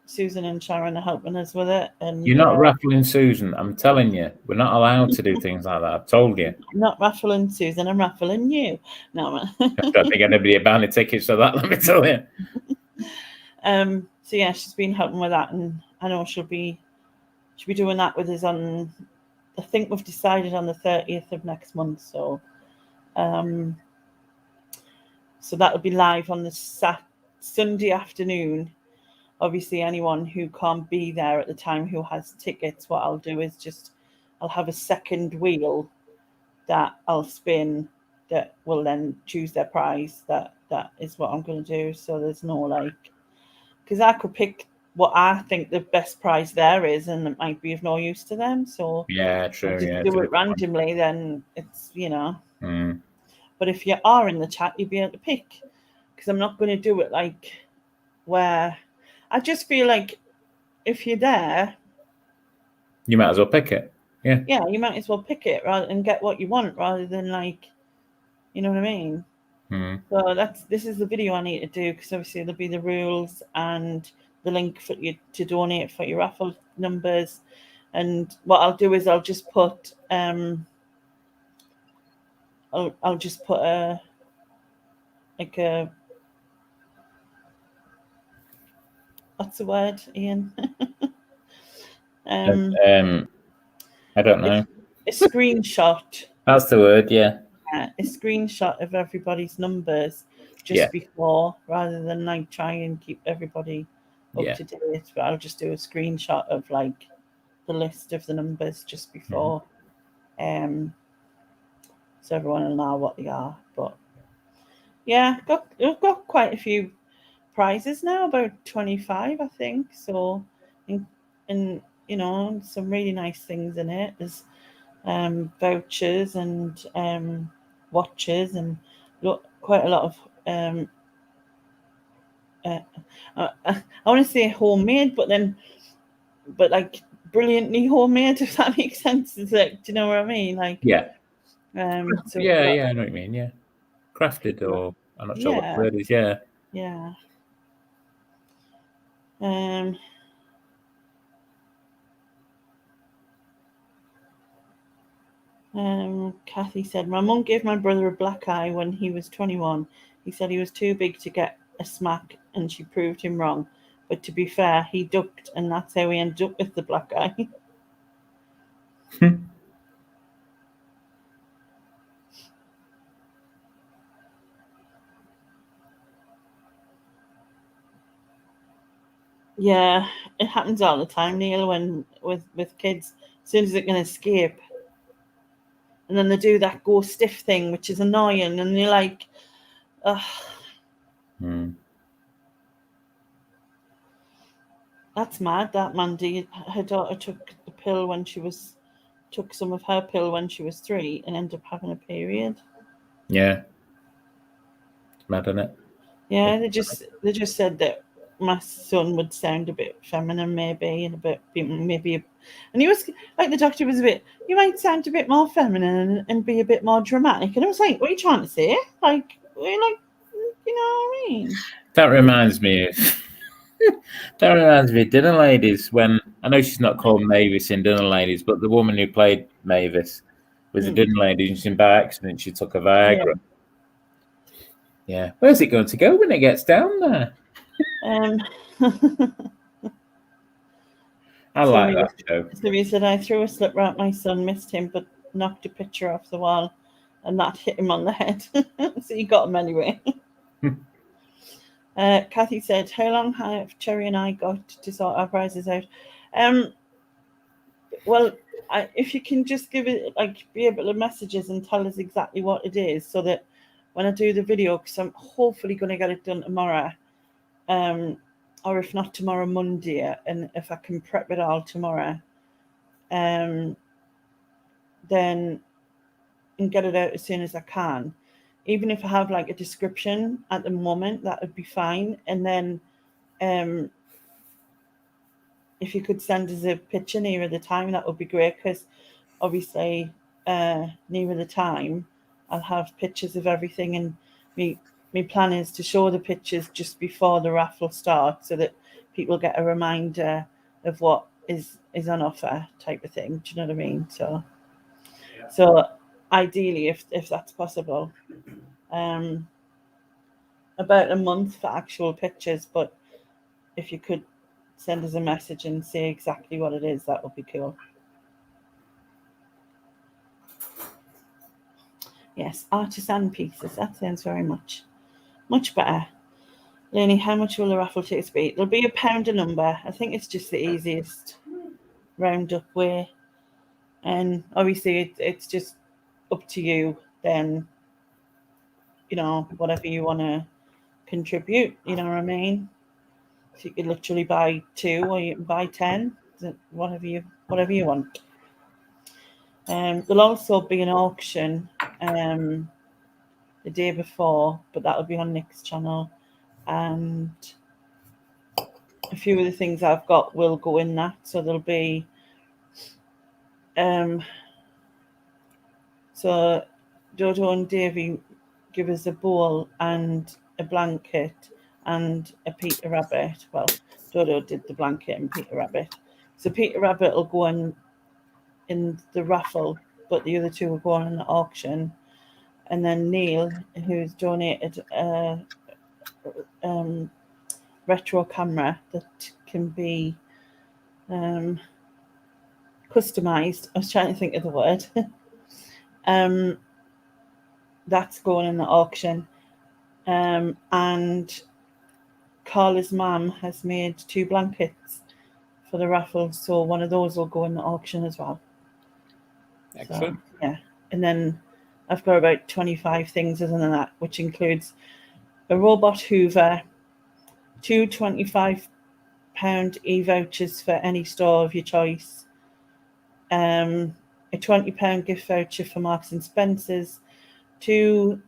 Susan and Sharon are helping us with it. And you're not raffling Susan. I'm telling you, we're not allowed to do things like that. I've told you. I'm not raffling Susan. I'm raffling you. No, I don't think anybody would buy any tickets for that. Let me tell you. So yeah, she's been helping with that, and I know she'll be doing that with us on. I think we've decided on the 30th of next month. So, so that'll be live on the Sunday afternoon. Obviously, anyone who can't be there at the time who has tickets, what I'll do is I'll have a second wheel that I'll spin that will then choose their prize. That is what I'm going to do. So there's no because I could pick what I think the best prize there is, and it might be of no use to them. So yeah, true. do it randomly, then it's But if you are in the chat, you'll be able to pick, because I'm not going to do it like where I just feel like if you're there, you might as well pick it. Yeah. Yeah, you might as well pick it rather and get what you want rather than like, you know what I mean? So this is the video I need to do, because obviously there'll be the rules and the link for you to donate for your raffle numbers. And what I'll do is I'll just put I'll just put a what's the word, Ian? I don't know. A screenshot. That's the word, yeah. A screenshot of everybody's numbers just before, rather than like try and keep everybody up to date. But I'll just do a screenshot of like the list of the numbers just before, so everyone will know what they are. But yeah, we've got quite a few prizes now, about 25, I think. So, and you know, some really nice things in it. There's vouchers and watches, and quite a lot of I want to say homemade, but like brilliantly homemade, if that makes sense. It's like, do you know what I mean? Like, so I know what you mean. Yeah, crafted, or I'm not sure what the word is. Yeah. Kathy said, my mum gave my brother a black eye when he was 21. He said he was too big to get a smack, and she proved him wrong. But to be fair, he ducked, and that's how he ended up with the black eye. Yeah, it happens all the time, Neil, when with kids. As soon as they can escape, and then they do that go stiff thing, which is annoying, and you're like, ugh. That's mad. That Mandy, her daughter took some of her pill when she was 3 and ended up having a period. Yeah, it's mad, isn't it? Yeah, they just said that my son would sound a bit feminine, maybe, and and he was like, the doctor was you might sound a bit more feminine and be a bit more dramatic, and I was like, what are you trying to say? Like, you know what I mean? That reminds me of Dinner Ladies, when I know she's not called Mavis in Dinner Ladies, but the woman who played Mavis was a dinner lady, and by accident she took a Viagra. Yeah. Where's it going to go when it gets down there? I like that show. So he said, I threw a slipper at my son, missed him, but knocked a picture off the wall, and that hit him on the head. So you got him anyway. Kathy said, how long have Cherry and I got to sort our prizes out? Well, if you can just give it, like, be able to messages and tell us exactly what it is, so that when I do the video, because I'm hopefully going to get it done tomorrow, or if not tomorrow, Monday, and if I can prep it all tomorrow, then and get it out as soon as I can. Even if I have like a description at the moment, that would be fine. And then if you could send us a picture nearer the time, that would be great, because obviously nearer the time I'll have pictures of everything, and my plan is to show the pictures just before the raffle starts, so that people get a reminder of what is on offer, type of thing. Do you know what I mean? So ideally, if that's possible, about a month for actual pictures, but if you could send us a message and say exactly what it is, that would be cool. Yes, artisan pieces. That sounds very much better. Lenny, how much will the raffle tickets be? There'll be £1 a number. I think it's just the easiest round up way. And obviously it's just up to you then, you know, whatever you want to contribute, you know what I mean? So you could literally buy 2, or you can buy 10, whatever you want. There'll also be an auction the day before, but that'll be on Nick's channel. And a few of the things I've got will go in that. So there'll be so Dodo and Davy give us a bowl and a blanket and a Peter Rabbit. Well, Dodo did the blanket and Peter Rabbit. So Peter Rabbit will go in the raffle, but the other two will go on in the auction. And then Neil, who's donated a retro camera that can be customized. I was trying to think of the word. That's going in the auction. And Carla's mum has made 2 blankets for the raffle, so one of those will go in the auction as well. Excellent. So, yeah. And then I've got about 25 things other than that, which includes a robot Hoover, 2 £25 e-vouchers for any store of your choice, a £20 gift voucher for Marks and Spencer's, 2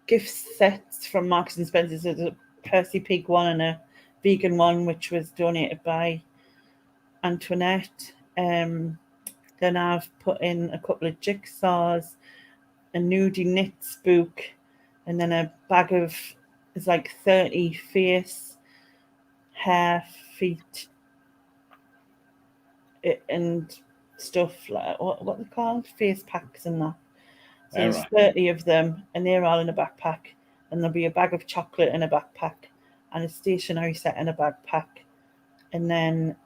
gift sets from Marks and Spencer's. There's a Percy Pig one and a vegan one, which was donated by Antoinette. Then I've put in a couple of jigsaws, a nudie knits book, and then a bag of, it's like 30 face, hair, feet, and stuff like what are they called? Face packs and that. So there's 30 of them, and they're all in a backpack. And there'll be a bag of chocolate in a backpack, and a stationery set in a backpack, and then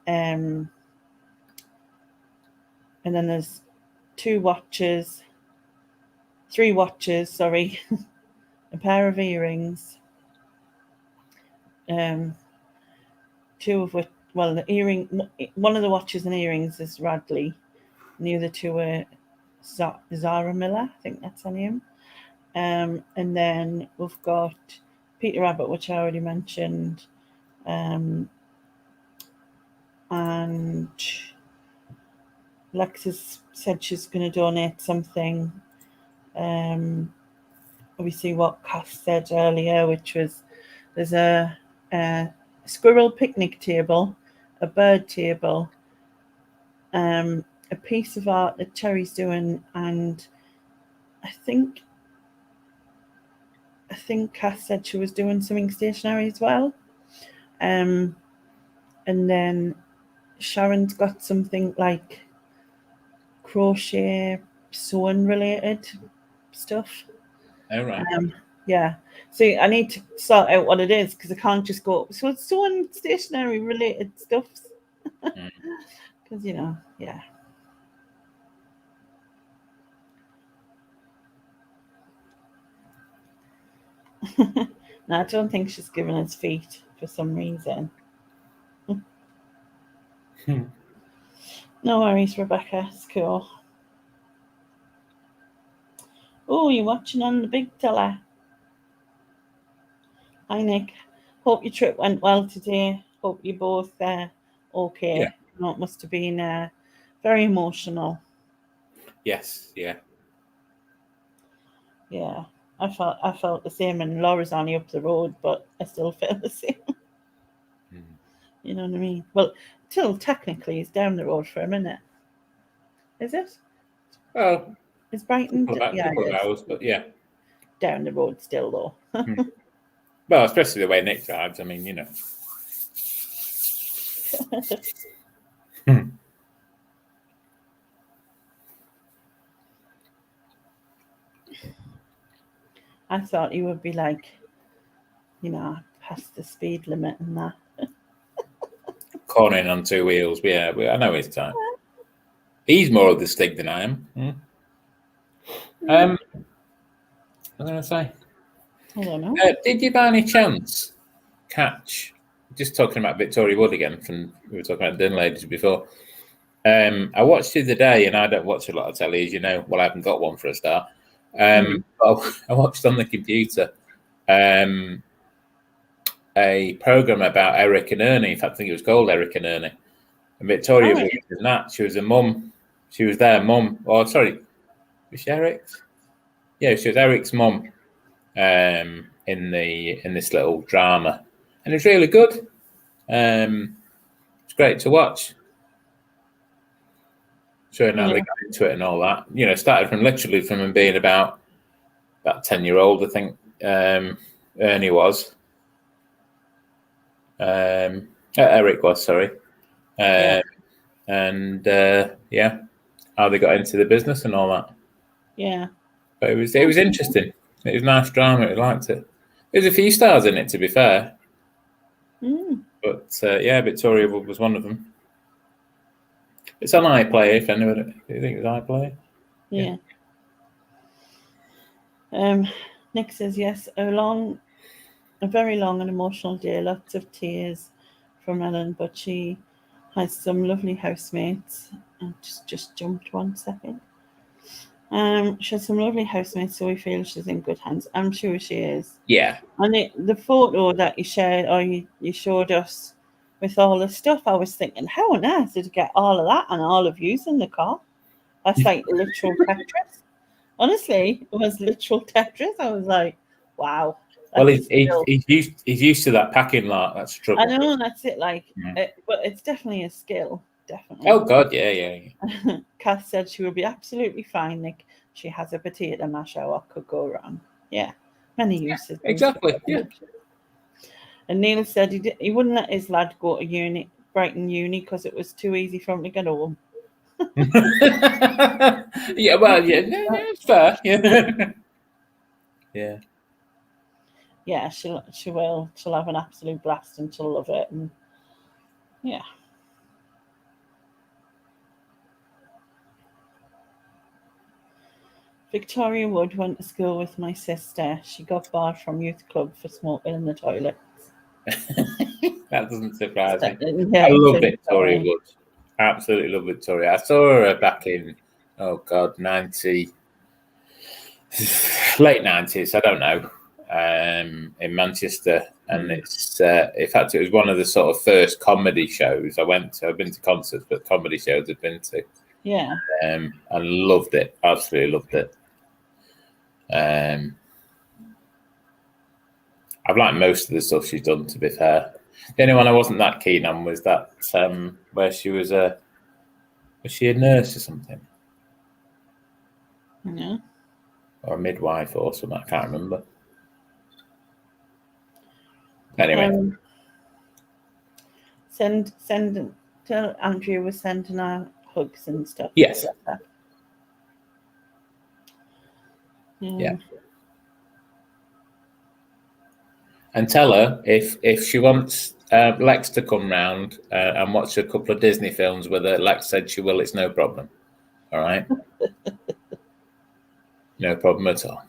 there's 3 watches, sorry, a pair of earrings, 2 of which, well, one of the watches and earrings is Radley, and the other 2 are Zara Miller, I think that's her name. And then we've got Peter Rabbit, which I already mentioned, and Lexus said she's going to donate something. Obviously, what Cass said earlier, which was there's a squirrel picnic table, a bird table, a piece of art that Cherry's doing, and I think Cass said she was doing something stationary as well. And then Sharon's got something like crochet, sewing related stuff. All right. Yeah. So I need to sort out what it is, because I can't just go, so it's sewing stationary related stuff. Because, yeah. No, I don't think she's given us feet for some reason. No worries, Rebecca. It's cool. Oh, you're watching on the big teller. Hi, Nick. Hope your trip went well today. Hope you're both okay. Yeah. It must have been very emotional. Yes. Yeah. Yeah. I felt the same, and Laura's only up the road, but I still feel the same. You know what I mean? Well, Till technically is down the road for a minute. Is it? Well, Is Brighton? couple of hours, but yeah. Down the road still, though. Well, especially the way Nick drives. I mean, I thought you would be like, past the speed limit and that. Cornering on 2 wheels. Yeah, I know his time. He's more of the stick than I am. What was I going to say? I don't know. Did you by any chance catch, just talking about Victoria Wood again, from we were talking about Dun Ladies before. I watched the other day, and I don't watch a lot of telly, as you know. Well, I haven't got one for a start. But I watched on the computer a program about Eric and Ernie. In fact, I think it was called Eric and Ernie. And Victoria Wood was that. She was a mum. She was their mum. Oh, sorry. Was she Eric's? Yeah, she was Eric's mum in this little drama, and it's really good. It's great to watch. Showing how they got into it and all that. You know, started from him being about 10-year-old, I think Ernie was. Eric was, sorry. And how they got into the business and all that. Yeah. But it was interesting. It was nice drama. I liked it. There's a few stars in it, to be fair. But Victoria Wood was one of them. It's on iPlayer, if anyone. Do you think it's iPlayer? Yeah. Nick says yes. A very long and emotional day. Lots of tears from Ellen, but she has some lovely housemates. I just jumped 1 second. She has some lovely housemates, so we feel she's in good hands. I'm sure she is. Yeah. And the photo that you shared, or you showed us with all the stuff, I was thinking, how on earth did you get all of that and all of you in the car? That's like literal Tetris. Honestly, it was literal Tetris. I was like, wow. Well, he's used to that packing lot. That's trouble. I know, that's it. But it's definitely a skill. Definitely. Oh God, yeah. Kath said she will be absolutely fine, Nick. She has a potato masher. What could go wrong? Yeah, many uses. Exactly. Yeah. And Neil said he wouldn't let his lad go to Brighton Uni, because it was too easy for him to get home. Yeah, well, it's fair. Yeah. Yeah. Yeah, she will. She'll have an absolute blast and she'll love it. And yeah. Victoria Wood went to school with my sister. She got barred from youth club for smoking in the toilets. That doesn't surprise me. Yeah, I love Victoria Wood. Absolutely love Victoria. I saw her back in, late 90s, I don't know, in Manchester. And it's, in fact, it was one of the sort of first comedy shows I went to. I've been to concerts, but comedy shows I've been to. Yeah. I loved it. Absolutely loved it. I've liked most of the stuff she's done, to be fair. The only one I wasn't that keen on was that where she was she a nurse or something? Yeah. Or a midwife or something, I can't remember. Anyway. Tell Andrea we're sending our hugs and stuff. Yes. Yeah. And tell her if she wants Lex to come round and watch a couple of Disney films with her, Lex said she will. It's no problem. All right? No problem at all.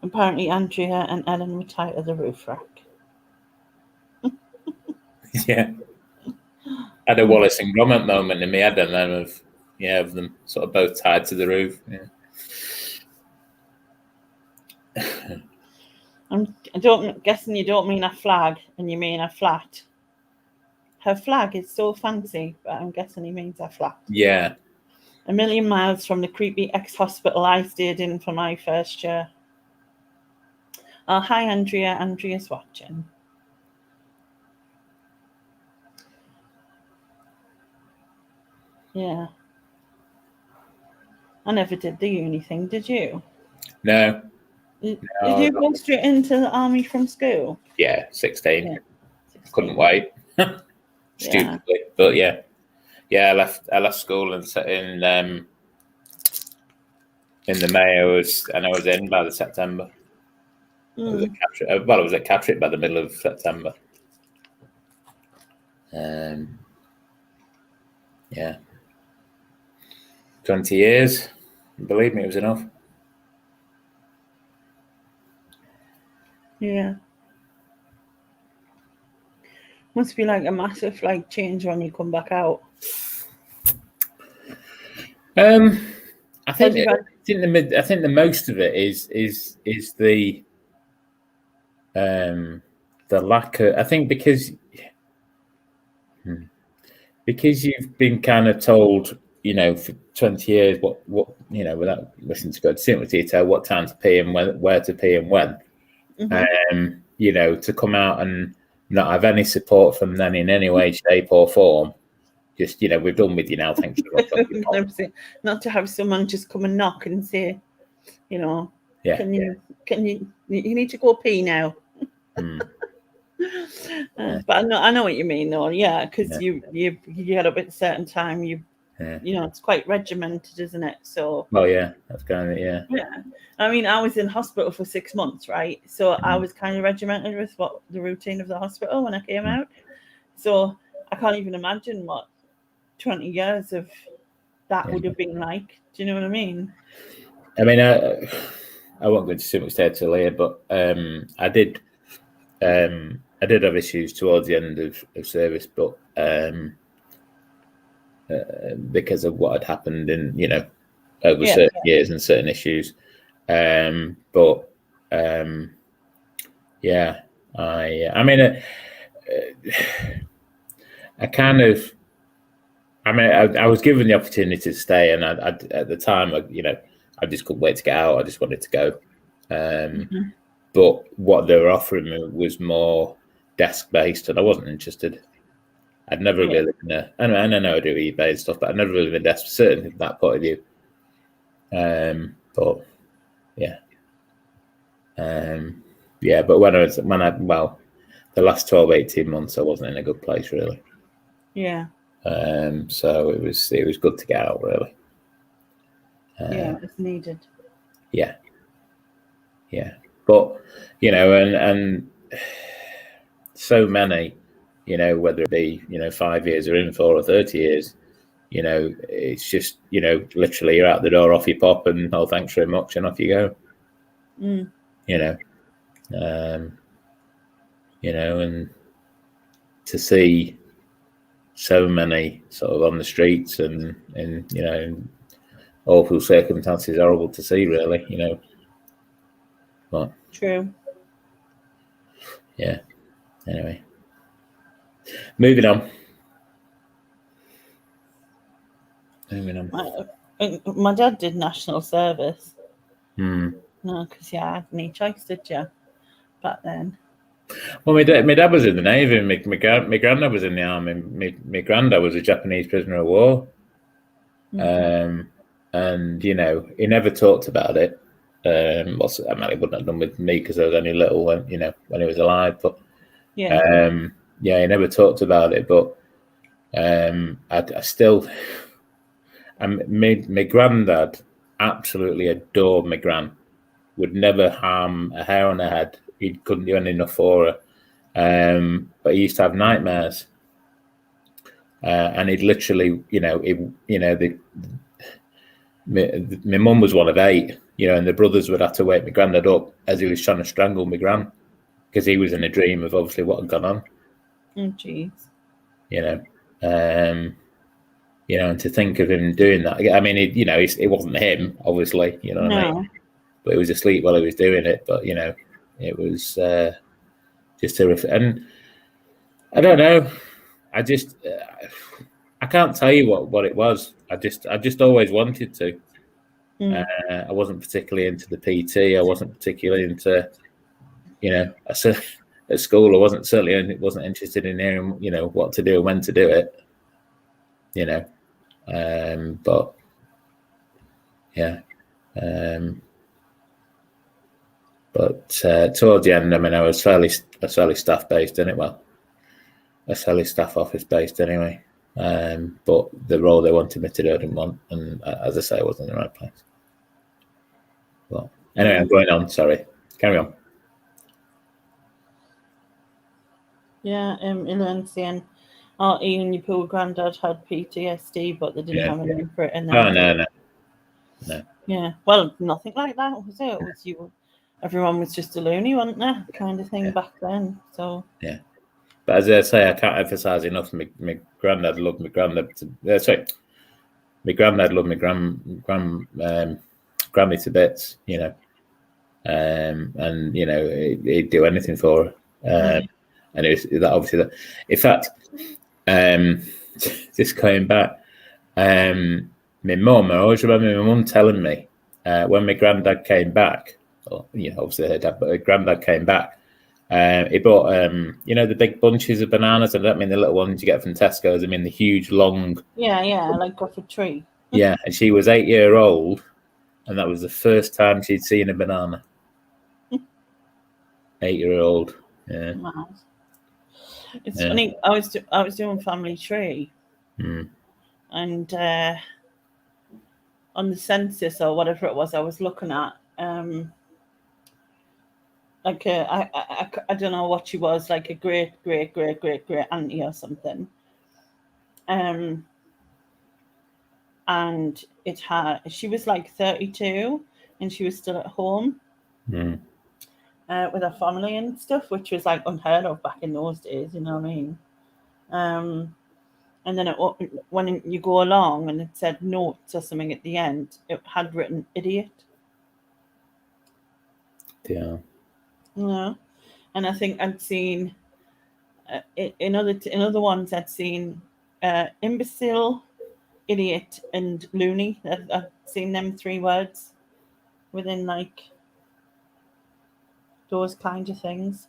Apparently, Andrea and Ellen were tight at the roof rack. Yeah. I had a Wallace and Gromit moment in my head, and then of them sort of both tied to the roof. Yeah. I'm guessing you don't mean a flag, and you mean a flat. Her flag is so fancy, but I'm guessing he means a flat. Yeah. A million miles from the creepy ex-hospital I stayed in for my first year. Oh, hi, Andrea. Andrea's watching. Yeah. I never did the uni thing, did you? No. Did you go straight into the army from school? Yeah, 16. Yeah. Couldn't wait. Stupidly. Yeah. But yeah. Yeah, I left school and in the May I was in by the September. I was at Catterick by the middle of September. Yeah. 20 years. Believe me, it was enough. Yeah. Must be like a massive change when you come back out. I think the most of it is the lack of, I think because you've been kind of told you know, for 20 years, what you know, without listening to go into too much detail, what time to pee and where to pee and when. You know, to come out and not have any support from them in any way, shape, or form. Just, you know, we've done with you now. Thanks very much. Not to have someone just come and knock and say, you know, Yeah. can you need to go pee now. But I know what you mean, though. Yeah, because you get up at a certain time. You know, it's quite regimented, isn't it? So. Well, yeah, that's kind of it. Yeah. Yeah, I mean, I was in hospital for 6 months, right? So I was kind of regimented with what the routine of the hospital when I came out. So I can't even imagine what 20 years of that would have been like. Do you know what I mean? I mean, I won't go into too much detail here, but I did have issues towards the end of service, but because of what had happened in, you know, over certain years and certain issues. But yeah, I mean, I kind of, I mean, I was given the opportunity to stay, and I at the time, you know, I just couldn't wait to get out. I just wanted to go. But what they were offering me was more desk-based, and I wasn't interested. I'd never really been there. And I know I do eBay and stuff, but I'd never really been desk, certainly from that point of view. But yeah. But the last 12, 18 months, I wasn't in a good place, really. Yeah. So it was good to get out, really. Yeah, it's needed. Yeah. But, you know, and so many, you know, whether it be, you know, 5 years or in 4 or 30 years, you know, it's just, you know, literally you're out the door, off you pop, and oh, thanks very much, and off you go. You know, and to see so many sort of on the streets and you know, in awful circumstances, horrible to see, really, you know. But true. Yeah. Anyway, moving on. My dad did national service. No, because I had any choice, did you? Back then. Well, my dad was in the Navy. My granddad was in the army. My granddad was a Japanese prisoner of war. And you know, he never talked about it. I mean, he wouldn't have done with me because I was only little when he was alive. But he never talked about it. But I still, my granddad absolutely adored my gran. Would never harm a hair on her head. He couldn't do anything enough for her. But he used to have nightmares, and he'd literally, my mum was one of 8, and the brothers would have to wake my granddad up as he was trying to strangle my gran, because he was in a dream of obviously what had gone on. Oh, jeez. And to think of him doing that. I mean, it wasn't him, obviously. What I mean? But he was asleep while he was doing it. But it was just horrific. And I don't know. I can't tell you what it was. I just always wanted to. I wasn't particularly into the PT. I wasn't particularly into, at school. I wasn't interested in hearing, what to do and when to do it. But yeah. But towards the end, I mean, I was fairly staff based, didn't it? Well, a fairly staff office based anyway. But the role they wanted me to do, I didn't want, and as I say, I wasn't in the right place. Well, anyway, I'm going on. Sorry, carry on. Yeah, Ian, Ian, your poor granddad had PTSD, but they didn't have a name for it. No. Yeah, well, nothing like that, was it? It was you. Everyone was just a loony, wasn't there? Kind of thing back then. So yeah. But as I say, I can't emphasize enough. My granddad loved my granddad. My granddad loved my granny to bits. And he'd do anything for her. And it was that obviously that. In fact, just going back, my mum, I always remember my mum telling me when my granddad came back, or, obviously her dad, but her granddad came back, he bought, the big bunches of bananas. I don't mean the little ones you get from Tesco's. I mean the huge, long. Yeah, like off a tree. Yeah, and she was 8 years old, and that was the first time she'd seen a banana. 8-year-old. Yeah. Mad. It's funny. I was doing family tree, and on the census or whatever it was, I was looking at like I don't know what she was, like a great auntie or something. And she was like 32, and she was still at home with her family and stuff, which was like unheard of back in those days. You know what I mean? And then when you go along and it said notes or something at the end, it had written idiot. Yeah. Yeah. And I think I'd seen in other ones I'd seen imbecile, idiot, and loony. I've seen them 3 words within like those kinds of things.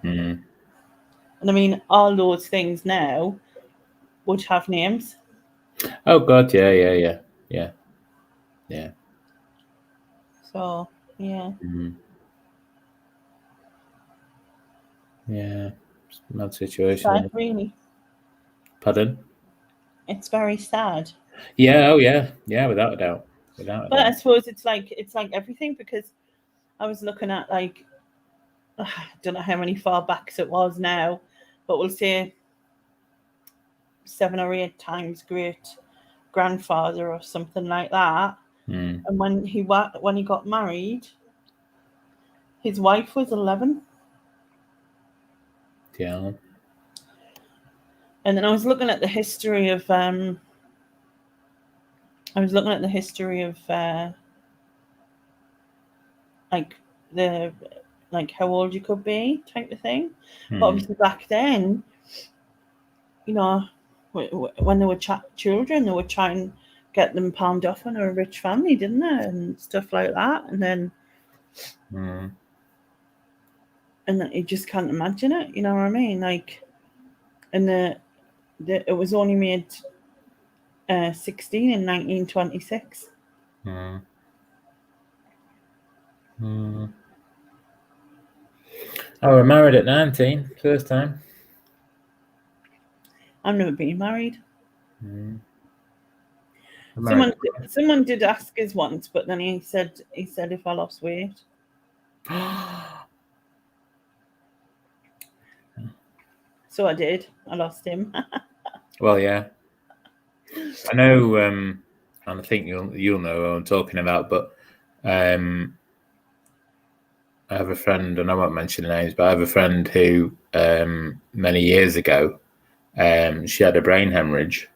And I mean, all those things now would have names. Oh God, yeah. So yeah. Yeah, it's a mad situation. Sad, really. Pardon? It's very sad. Yeah, without a doubt. But I suppose it's like everything, because I was looking at like I don't know how many far backs it was now, but we'll say 7 or 8 times great grandfather or something like that. And when he got married, his wife was 11. Yeah. And then I was looking at the history of like how old you could be type of thing. But obviously back then, when they were children, they would try and get them palmed off on a rich family, didn't they, and stuff like that. And then and then you just can't imagine it, you know what I mean? Like, and it was only made 16 in 1926. I was married at 19, first time. I've never been married. Someone did ask us once, but then he said if I lost weight. So I did. I lost him. Well, yeah. I know, and I think you'll know what I'm talking about, but I have a friend, and I won't mention names, but I have a friend who many years ago, she had a brain hemorrhage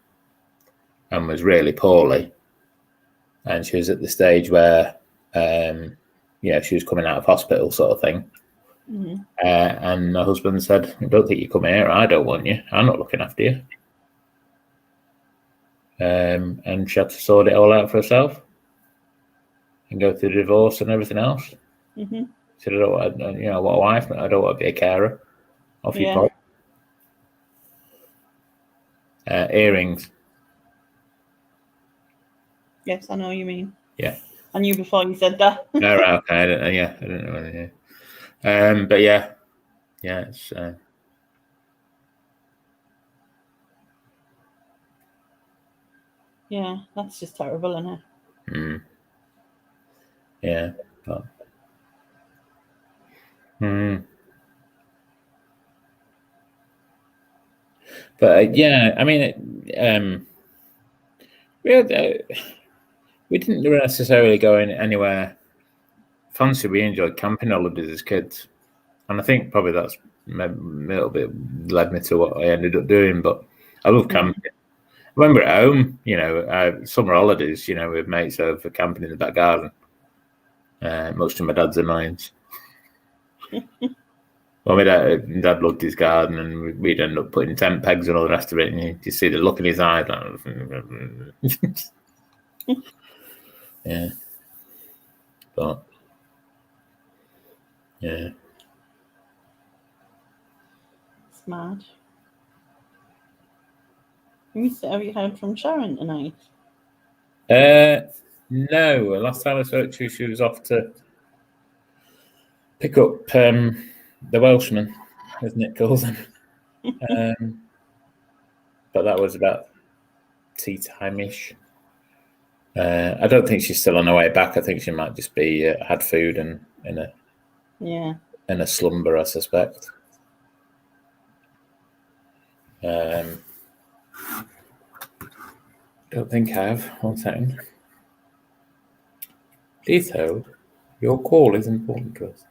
and was really poorly, and she was at the stage where she was coming out of hospital, sort of thing. And her husband said, "I don't think you come here. I don't want you. I'm not looking after you." And she had to sort it all out for herself and go through the divorce and everything else. She said, "I don't want, what a wife. I don't want to be a carer." Off you go. Earrings. Yes, I know what you mean. Yeah. I knew before you said that. No, right, okay. I don't know anything. But yeah, it's yeah, that's just terrible, isn't it? Yeah, but yeah, I mean, we didn't necessarily go anywhere fancy. We enjoyed camping holidays as kids, and I think probably that's a little bit led me to what I ended up doing. But I love camping. When we're at home, summer holidays, with mates over camping in the back garden, much to my dad's annoyance. Well, my dad loved his garden, and we'd end up putting tent pegs and all the rest of it, and you see the look in his eyes. Yeah. But yeah. Smart. Have you heard from Sharon tonight? No. Last time I spoke to her, she was off to pick up the Welshman, as Nick calls him. But that was about tea time-ish. I don't think she's still on her way back. I think she might just be had food and in a slumber, I suspect. Don't think I have. 1 second. Please hold. Your call is important to us.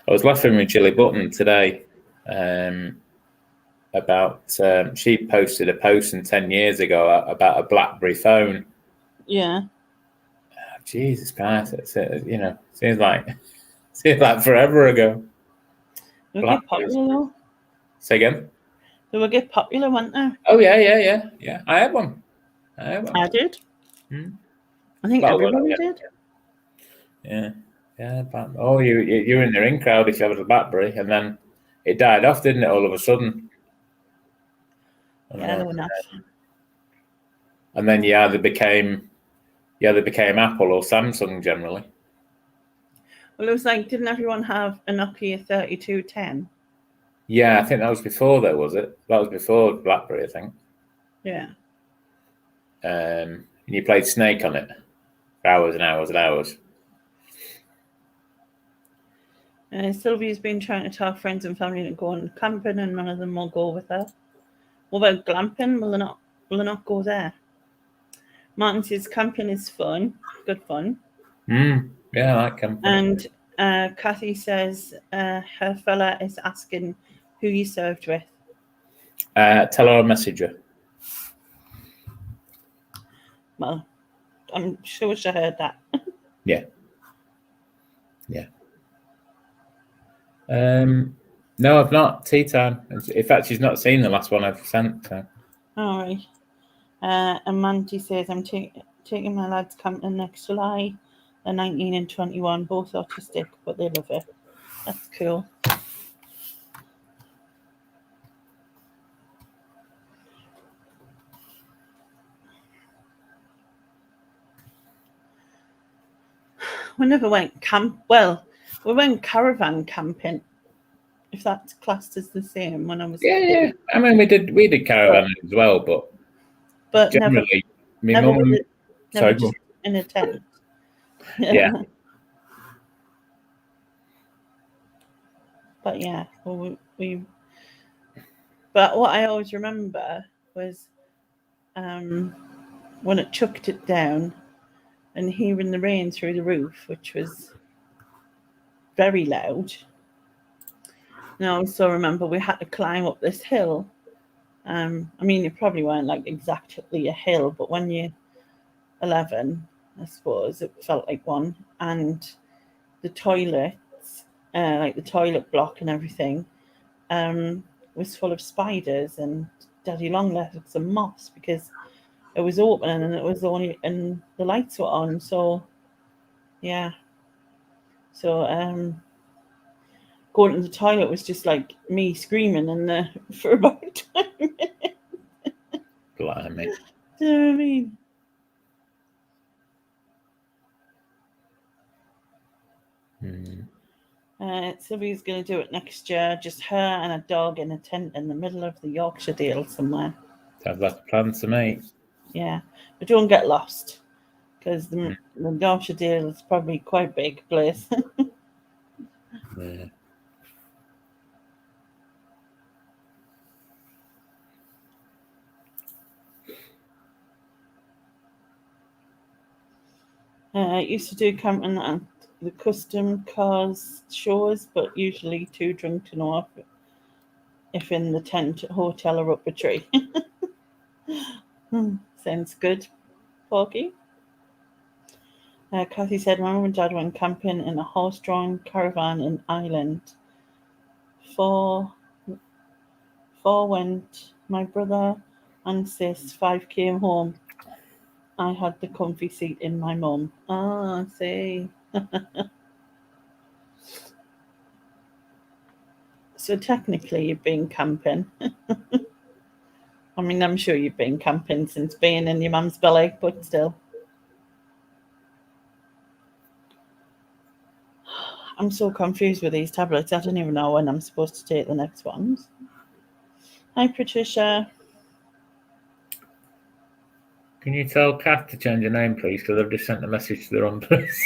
I was laughing with Jilly Button today about she posted a post 10 years ago about a BlackBerry phone. Yeah. Jesus Christ! Seems like forever ago. They will get popular though. Say again. They will get popular, won't they? Oh yeah. I had one. I did. Hmm. I think everybody did. Yeah. But, you're in the ring crowd if you have a BlackBerry, and then it died off, didn't it? All of a sudden. They were enough. And then you either became Apple or Samsung generally. Well, it was like, didn't everyone have a Nokia 3210? Yeah, I think that was before though, was it? That was before BlackBerry, I think. Yeah. And you played Snake on it for hours and hours and hours. Sylvia's been trying to tell friends and family to go on camping, and none of them will go with her. What about glamping? Will they not go there? Martin says camping is fun, good fun. Yeah, I like camping. And Kathy says her fella is asking who you served with. Tell her I'll message her. Well, I'm sure she heard that. Yeah. No, I've not. Tea time. In fact, she's not seen the last one I've sent. So. All right. And Mandy says, I'm taking my lads camping next July. They're 19 and 21, both autistic, but they love it. That's cool. We never went we went caravan camping, if that's classed as the same when I was Yeah. I mean, we did caravan as well, but generally, never just in a tent. Yeah. But yeah, well, but what I always remember was when it chucked it down and hearing the rain through the roof, which was very loud. And I also remember we had to climb up this hill. I mean, it probably weren't like exactly a hill, but when you're 11, I suppose it felt like one. And the toilets, like the toilet block and everything, was full of spiders and daddy long legs and moths because it was open and it was only and the lights were on. So yeah. So going to the toilet was just like me screaming for about 20 minutes. Blimey. Do you know what I mean? Sylvia's going to do it next year. Just her and a dog in a tent in the middle of the Yorkshire Dale somewhere. Sounds like a plan to me. Yeah, but don't get lost because the Yorkshire Dale is probably quite a big place. Yeah. I used to do camping at the custom cars shows, but usually too drunk to know if in the tent, hotel, or up a tree. Sounds good, Porky. Kathy said, my mum and dad went camping in a horse-drawn caravan in Ireland. 4 went. My brother and sis, 5 came home. I had the comfy seat in my mum. Ah, I see. So technically you've been camping. I mean, I'm sure you've been camping since being in your mum's belly, but still. I'm so confused with these tablets. I don't even know when I'm supposed to take the next ones. Hi, Patricia. Can you tell Kath to change her name, please? Because I've just sent a message to the wrong place.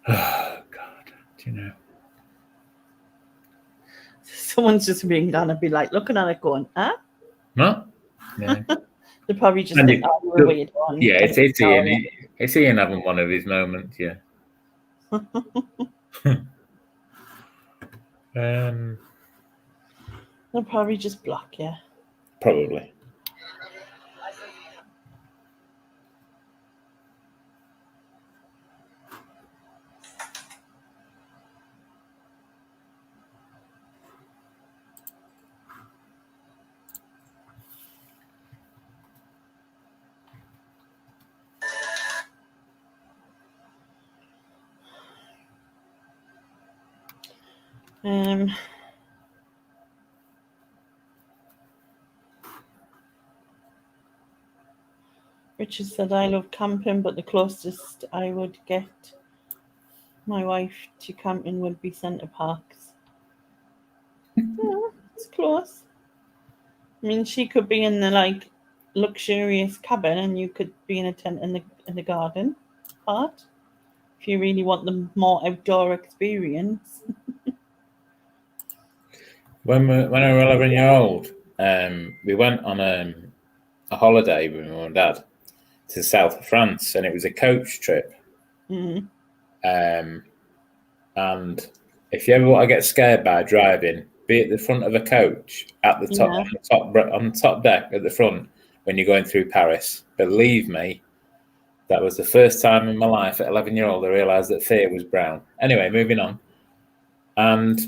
Oh, God. Do you know? Someone's just being done and be like looking at it going, huh? What? Yeah. They probably just And think, oh, you're a weird one. Yeah, But it's no, Ian. It's Ian having one of his moments, yeah. They'll probably just block you. Probably. Richard said, I love camping, but the closest I would get my wife to camping would be Centre Parks. Yeah, it's close. I mean, she could be in the like luxurious cabin, and you could be in a tent in the garden part. If you really want the more outdoor experience. When I was 11-year-old, we went on a holiday with my mum and dad to the south of France, and it was a coach trip. Mm. And if you ever want to get scared by driving, be at the front of a coach at the top, Yeah. on the top deck at the front when you're going through Paris. Believe me, that was the first time in my life at 11-year-old I realised that fear was brown. Anyway, moving on. And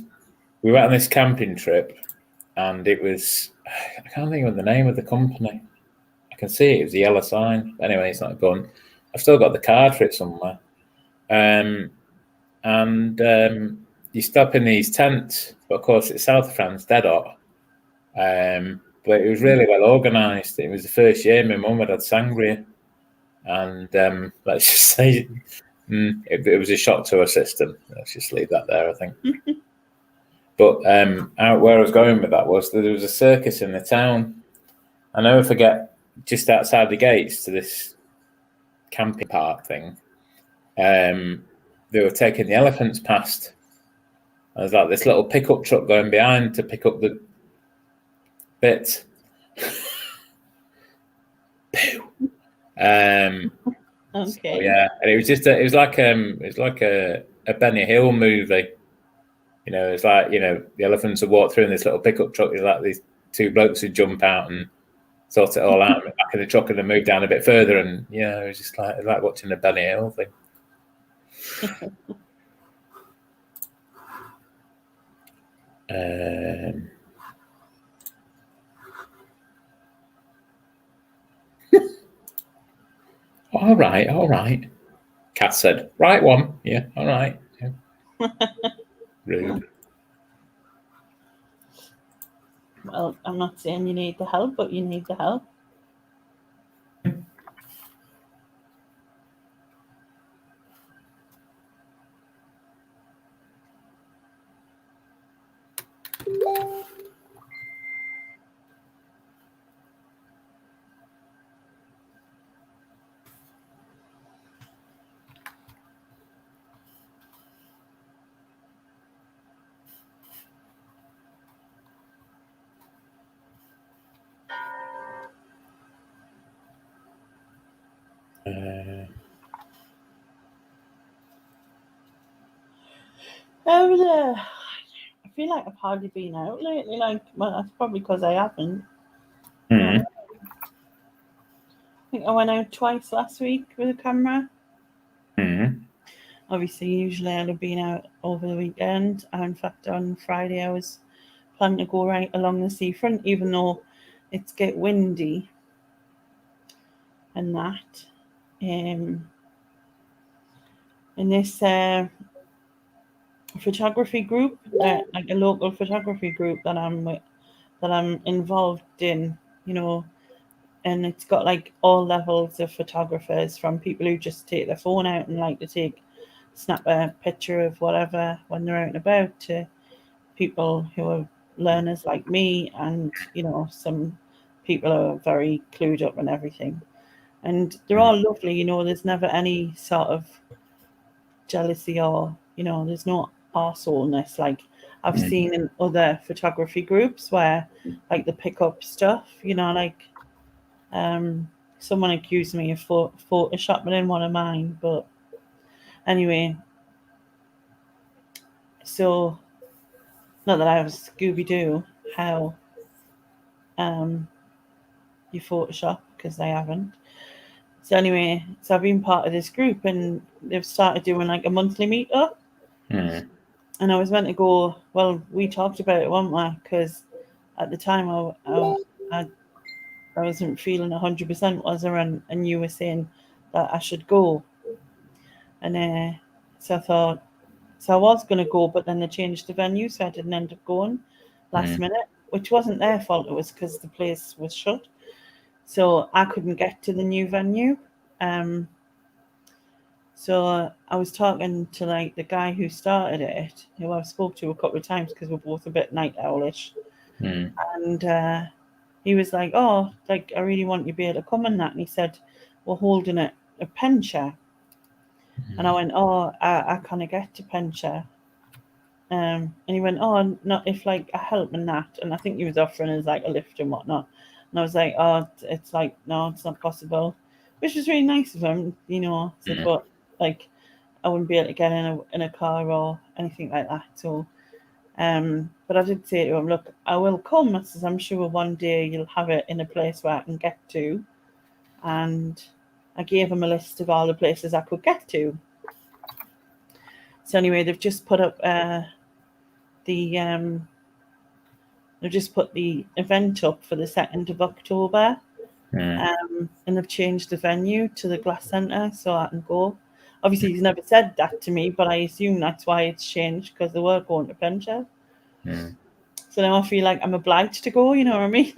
we went on this camping trip, and it was, I can't think of the name of the company. I can see it was a yellow sign. Anyway, it's not gone. I've still got the card for it somewhere. You stop in these tents, but of course it's South of France, dead hot. But it was really well organised. It was the first year my mum had sangria, and let's just say it was a shock to her system. Let's just leave that there, I think. But where I was going with that was that there was a circus in the town. I never forget, just outside the gates to this camping park thing, they were taking the elephants past. There's like this little pickup truck going behind to pick up the bits. Okay. So, yeah, and it was like a Benny Hill movie. You know, it's like, you know, the elephants would walk through in this little pickup truck. It's like these two blokes would jump out and sort it all out in the back of the truck and then move down a bit further. And yeah, it was just like watching a Benny Hill thing. All right. Kat said, right one. Yeah, all right. Yeah. Rude. Well, I'm not saying you need the help, but you need the help. I feel like I've hardly been out lately. Like, well, that's probably because I haven't. Mm-hmm. I think I went out twice last week with a camera. Mm-hmm. obviously, usually I'd have been out over the weekend. And in fact, on Friday, I was planning to go right along the seafront, even though it's get windy and that. In this photography group, like a local photography group that I'm involved in, and it's got like all levels of photographers, from people who just take their phone out and like to snap a picture of whatever when they're out and about, to people who are learners like me, and some people are very clued up and everything, and they're all lovely. There's never any sort of jealousy, or there's no arseholeness like I've seen in other photography groups, where like they pick up stuff, like someone accused me of photoshopping in one of mine. But anyway, so not that I was Scooby-Doo how you Photoshop, because they haven't. So anyway, so I've been part of this group, and they've started doing like a monthly meetup. And I was meant to go. Well, we talked about it, weren't we? Because at the time I wasn't feeling 100%, was there? And you were saying that I should go. And so I thought, so I was going to go, but then they changed the venue, so I didn't end up going last minute, which wasn't their fault. It was because the place was shut. So I couldn't get to the new venue. So I was talking to like the guy who started it, who I've spoke to a couple of times because we're both a bit night owlish. And he was like, oh, like, I really want you to be able to come and that. And he said, we're holding it at Penshire. And I went, oh, I can't get to Penshire. And he went, oh, not if like I help and that. And I think he was offering us like a lift and whatnot. And I was like, oh, it's like, no, it's not possible. Which was really nice of him, said, but like I wouldn't be able to get in a car or anything like that. So but I did say to him, look, I will come. I says, I'm sure one day you'll have it in a place where I can get to. And I gave him a list of all the places I could get to. So anyway, they've just put up they've just put the event up for the 2nd of October. And they've changed the venue to the Glass Centre so I can go. Obviously, he's never said that to me, but I assume that's why it's changed, because they were going to Penshire. So now I feel like I'm obliged to go, you know what I mean?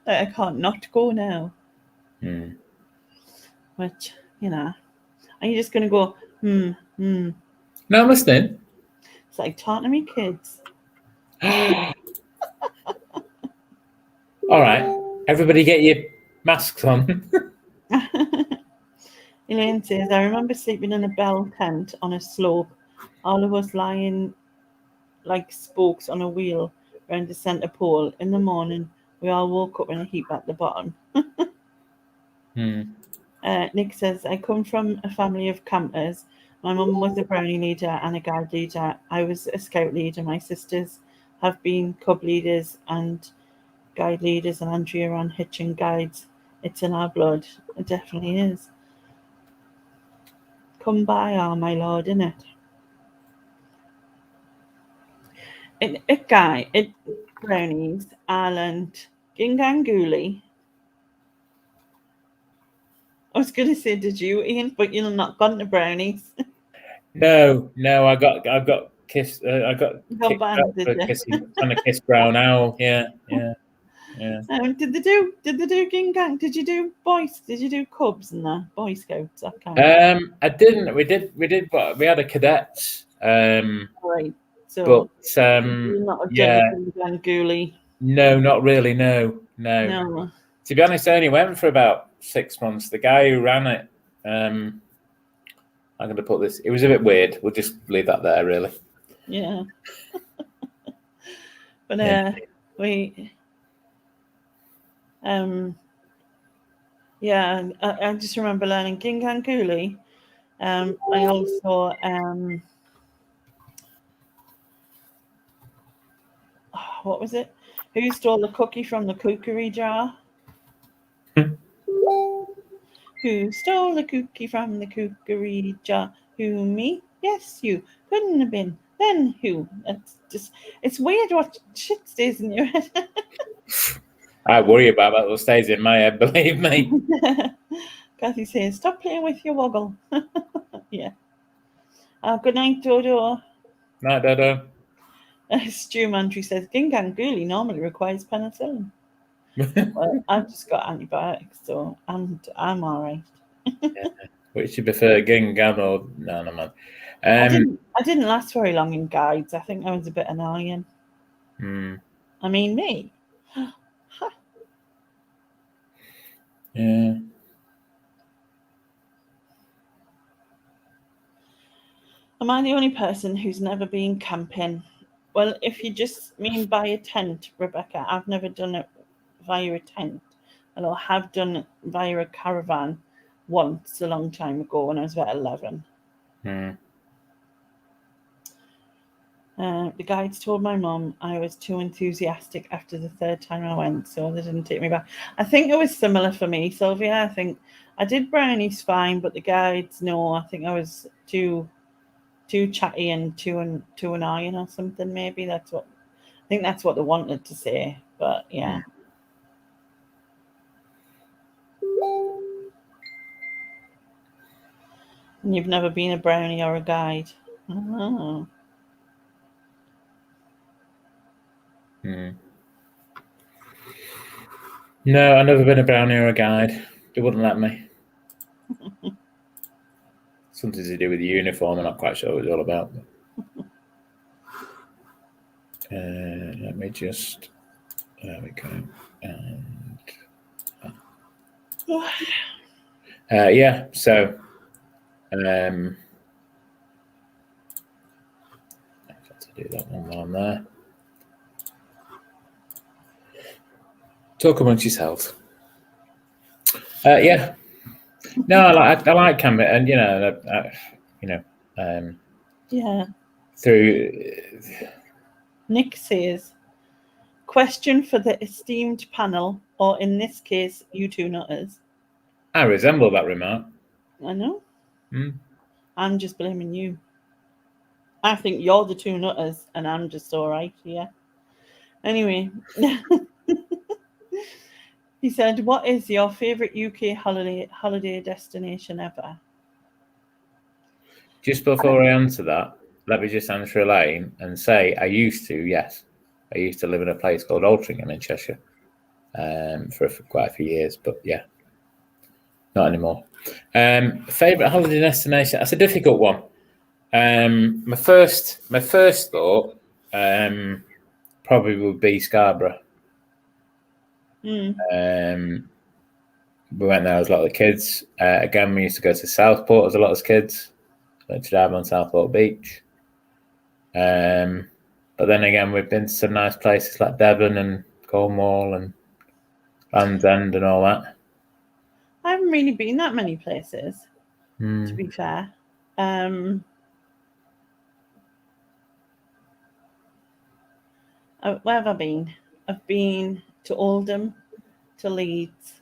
Like I can't not go now. Which, are you just going to go, No, I'm listening. It's like talking to me kids. All right, everybody get your masks on. Elaine says, I remember sleeping in a bell tent on a slope, all of us lying like spokes on a wheel around the centre pole. In the morning, we all woke up in a heap at the bottom. Nick says, I come from a family of campers. My mum was a brownie leader and a guide leader. I was a scout leader. My sisters have been cub leaders and guide leaders, and Andrea on hitching guides. It's in our blood. It definitely is. Come by, my lord, innit? It guy, it brownies, Ireland, Ginganguli. I was going to say, did you, Ian? But you're not gone to brownies. No, I got kissed. I got kicked banned, out for trying to kiss brown owl. Yeah. Did they do Gingang? Did you do boys? Did you do cubs and that Boy Scouts? That kind of I didn't. We did, but we had a cadets. right. So, but you're not a Ginganguli. No, not really. No. To be honest, I only went for about 6 months. The guy who ran it, I'm going to put this. It was a bit weird. We'll just leave that there, really. Yeah. But we. Yeah, I just remember learning Ginganguli. I also what was it? Who stole the cookie from the cookery jar? Who stole the cookie from the cookery jar? Who, me? Yes, you. Couldn't have been. Then who? It's weird what shit stays in your head. I worry about that. What stays in my head, believe me. Kathy says, stop playing with your woggle. Yeah. Good night, Dodo. Night, Dodo. Stu Mantry says, Gingang normally requires penicillin. Well, I've just got antibiotics, so I'm all right. Which you prefer, Gingan or no, man? I didn't last very long in guides. I think I was a bit annoying. I mean, me. Yeah. Am I the only person who's never been camping? Well, if you just mean by a tent, Rebecca, I've never done it via a tent. And I have done it via a caravan once a long time ago when I was about 11. The guides told my mum I was too enthusiastic after the third time I went, so they didn't take me back. I think it was similar for me, Sylvia. I think I did brownies fine, but the guides, no, I think I was too chatty and too annoying or something. Maybe that's what they wanted to say. But yeah. And you've never been a brownie or a guide. Oh. No, I've never been a brownie or a guide. They wouldn't let me. Something to do with the uniform. I'm not quite sure what it's all about. Let me just. There we go. And yeah. So. I have to do that one while I'm there. Talk amongst yourselves. Yeah. No, I like camping, and Yeah. Through. Nick says, question for the esteemed panel, or in this case, you two nutters. I resemble that remark. I know. I'm just blaming you. I think you're the two nutters, and I'm just all right here. Anyway. He said, what is your favourite UK holiday destination ever? Just before I answer that, let me just answer Elaine and say I used to live in a place called Altrincham in Cheshire for quite a few years, but yeah, not anymore. Favourite holiday destination? That's a difficult one. My first thought probably would be Scarborough. We went there as a lot of the kids. Again, we used to go to Southport as a lot of kids. Went to drive on Southport Beach. But then again, we've been to some nice places like Devon and Cornwall and Land's End and all that. I haven't really been that many places, to be fair. Where have I been? I've been to Oldham, to Leeds,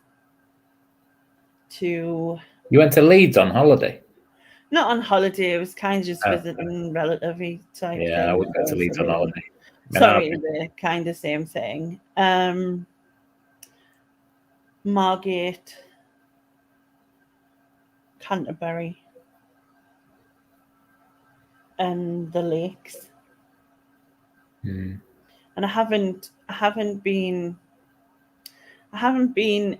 to... You went to Leeds on holiday? Not on holiday. It was kind of just visiting relatively type thing. Yeah, I would go to Leeds on holiday. Sorry, the kind of same thing. Margate, Canterbury, and the lakes. And I haven't been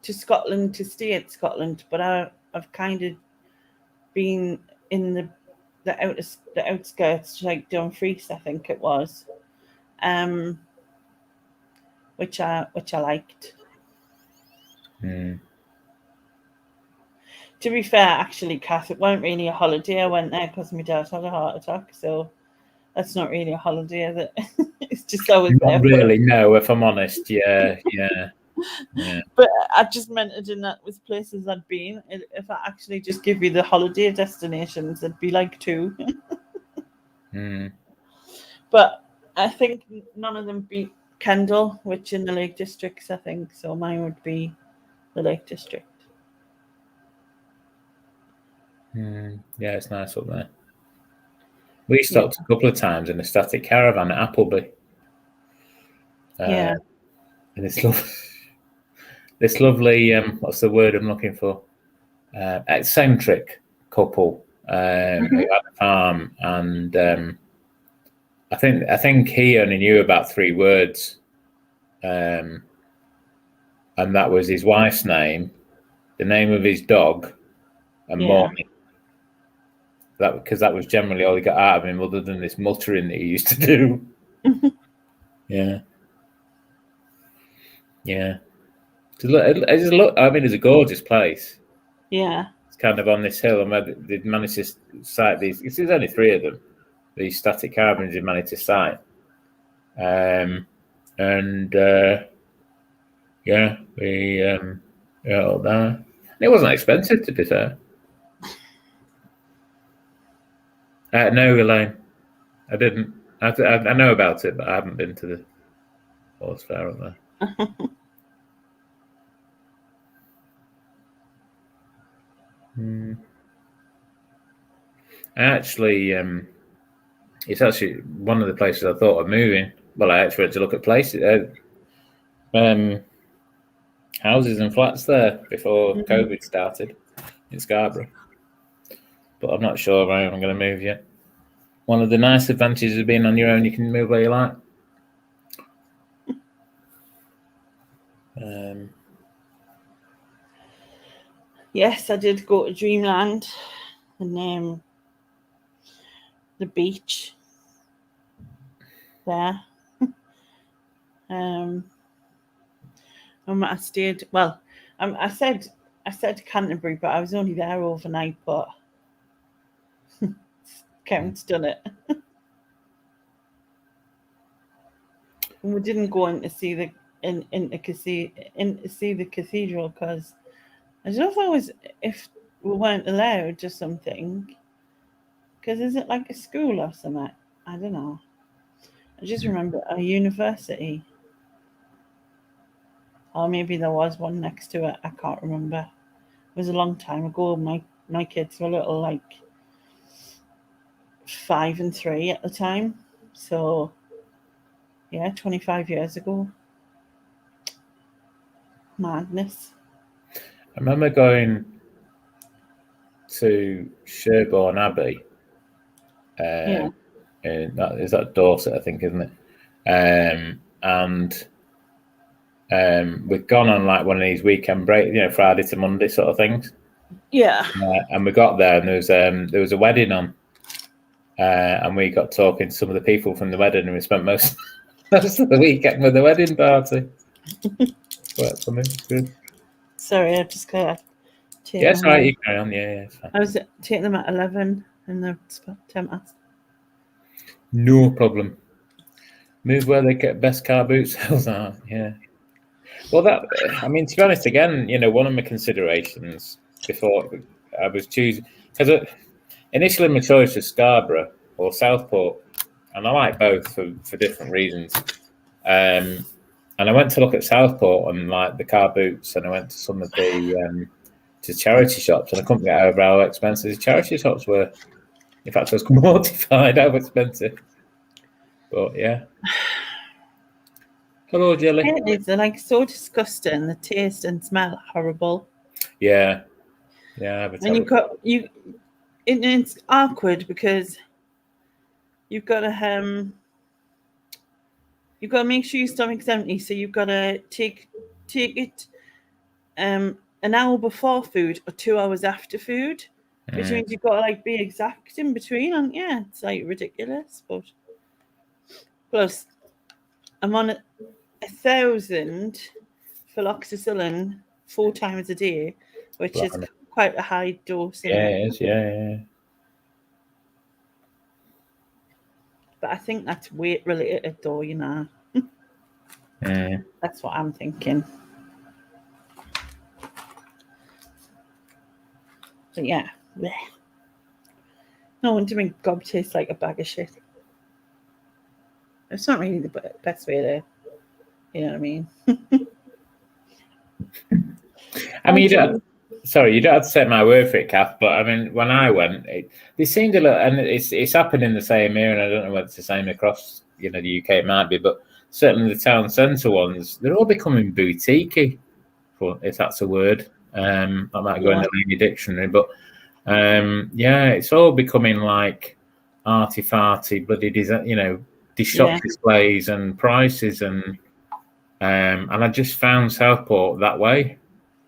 to Scotland to stay at Scotland, but I've kind of been in the outskirts, like Dumfries, I think it was, which I liked. To be fair, actually, Kath, it weren't really a holiday. I went there because my dad had a heart attack, so that's not really a holiday, is it? It's just I was not there. Really, no. If I'm honest, yeah. But I just meant it in that with places I'd been. If I actually just give you the holiday destinations, it'd be like 2. But I think none of them beat Kendal, which in the Lake Districts, I think. So mine would be the Lake District. Yeah, it's nice up there. We stopped a couple of times in a static caravan at Appleby. Yeah. And this lovely, what's the word I'm looking for? Eccentric couple who had a farm, and I think he only knew about 3 words, and that was his wife's name, the name of his dog, and morning. Because that was generally all he got out of him, other than this muttering that he used to do. Yeah. It's a gorgeous place. Yeah. It's kind of on this hill, and they've managed to site these. There's only 3 of them. These static caravans they've managed to site. We out there. It wasn't expensive, to be fair. No, Elaine, I didn't. I know about it, but I haven't been to the horse fair up there. Actually, it's actually one of the places I thought of moving. Well, I actually went to look at places, houses and flats there before COVID started in Scarborough. But I'm not sure if I'm going to move yet. One of the nice advantages of being on your own, you can move where you like. Yes, I did go to Dreamland and the beach there. I stayed. Well, I said Canterbury, but I was only there overnight. But counts, done it. And we didn't go in to see the cathedral because I don't know if we weren't allowed or something. Because is it like a school or something? I don't know. I just remember a university. Or maybe there was one next to it. I can't remember. It was a long time ago. My kids were little, like 5 and 3 at the time. So, yeah, 25 years ago. Madness. I remember going to Sherborne Abbey. Yeah. Is that Dorset, I think, isn't it? And we've gone on like one of these weekend break, Friday to Monday sort of things. Yeah. And we got there, and there was a wedding on, and we got talking to some of the people from the wedding, and we spent most of the weekend with the wedding party. Quite funny. Good. Sorry, I just got. Yes, right. You carry on. Yeah, it's fine. I was taking them at 11 in the 10 past. No problem. Move where they get best car boot sales are. Yeah. Well, to be honest, again, one of my considerations before I was choosing, because initially my choice was Scarborough or Southport, and I like both for different reasons. And I went to look at Southport and like the car boots, and I went to some of the to charity shops, and I couldn't get over how expensive the charity shops were. In fact, I was mortified how expensive. But yeah. Hello, Jelly. They're like so disgusting. The taste and smell horrible. Yeah. And it's awkward because you've got to make sure your stomach's empty. So you've got to take it an hour before food or 2 hours after food, which means you've got to be exact in between. And yeah, it's like ridiculous. But plus, I'm on 1,000 fluoxetine 4 times a day, which is quite a high dose. Yeah, it is. Yeah. But I think that's weight related, though. That's what I'm thinking. So yeah, bleh. No wonder my gob tastes like a bag of shit. It's not really the best way to, you know what I mean? I mean, sorry, you don't have to take my word for it, Kath, but I mean, when I went, they seemed a little, and it's happening the same here, and I don't know whether it's the same across, the UK, it might be, but certainly the town centre ones, they're all becoming boutique-y, if that's a word. I might go in the Laney dictionary, but it's all becoming like arty-farty, bloody design, shop displays and prices, and I just found Southport that way.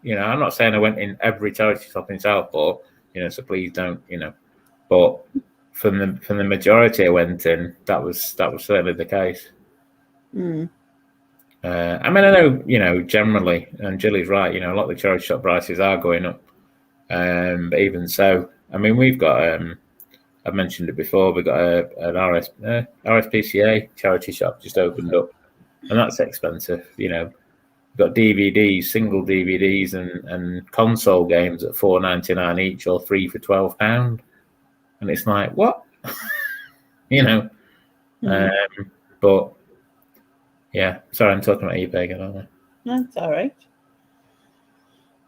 I'm not saying I went in every charity shop in Southport, so please don't, but from the majority I went in, that was certainly the case. Mm. I mean, I know, generally, and Jilly's right, a lot of the charity shop prices are going up. But even so, I mean, we've got, I've mentioned it before, we've got an RSPCA charity shop just opened up, and that's expensive. We've got DVDs, single DVDs, and console games at $4.99 each, or 3 for £12, and it's like, what? But yeah, sorry, I'm talking about eBay, aren't I? That's all right.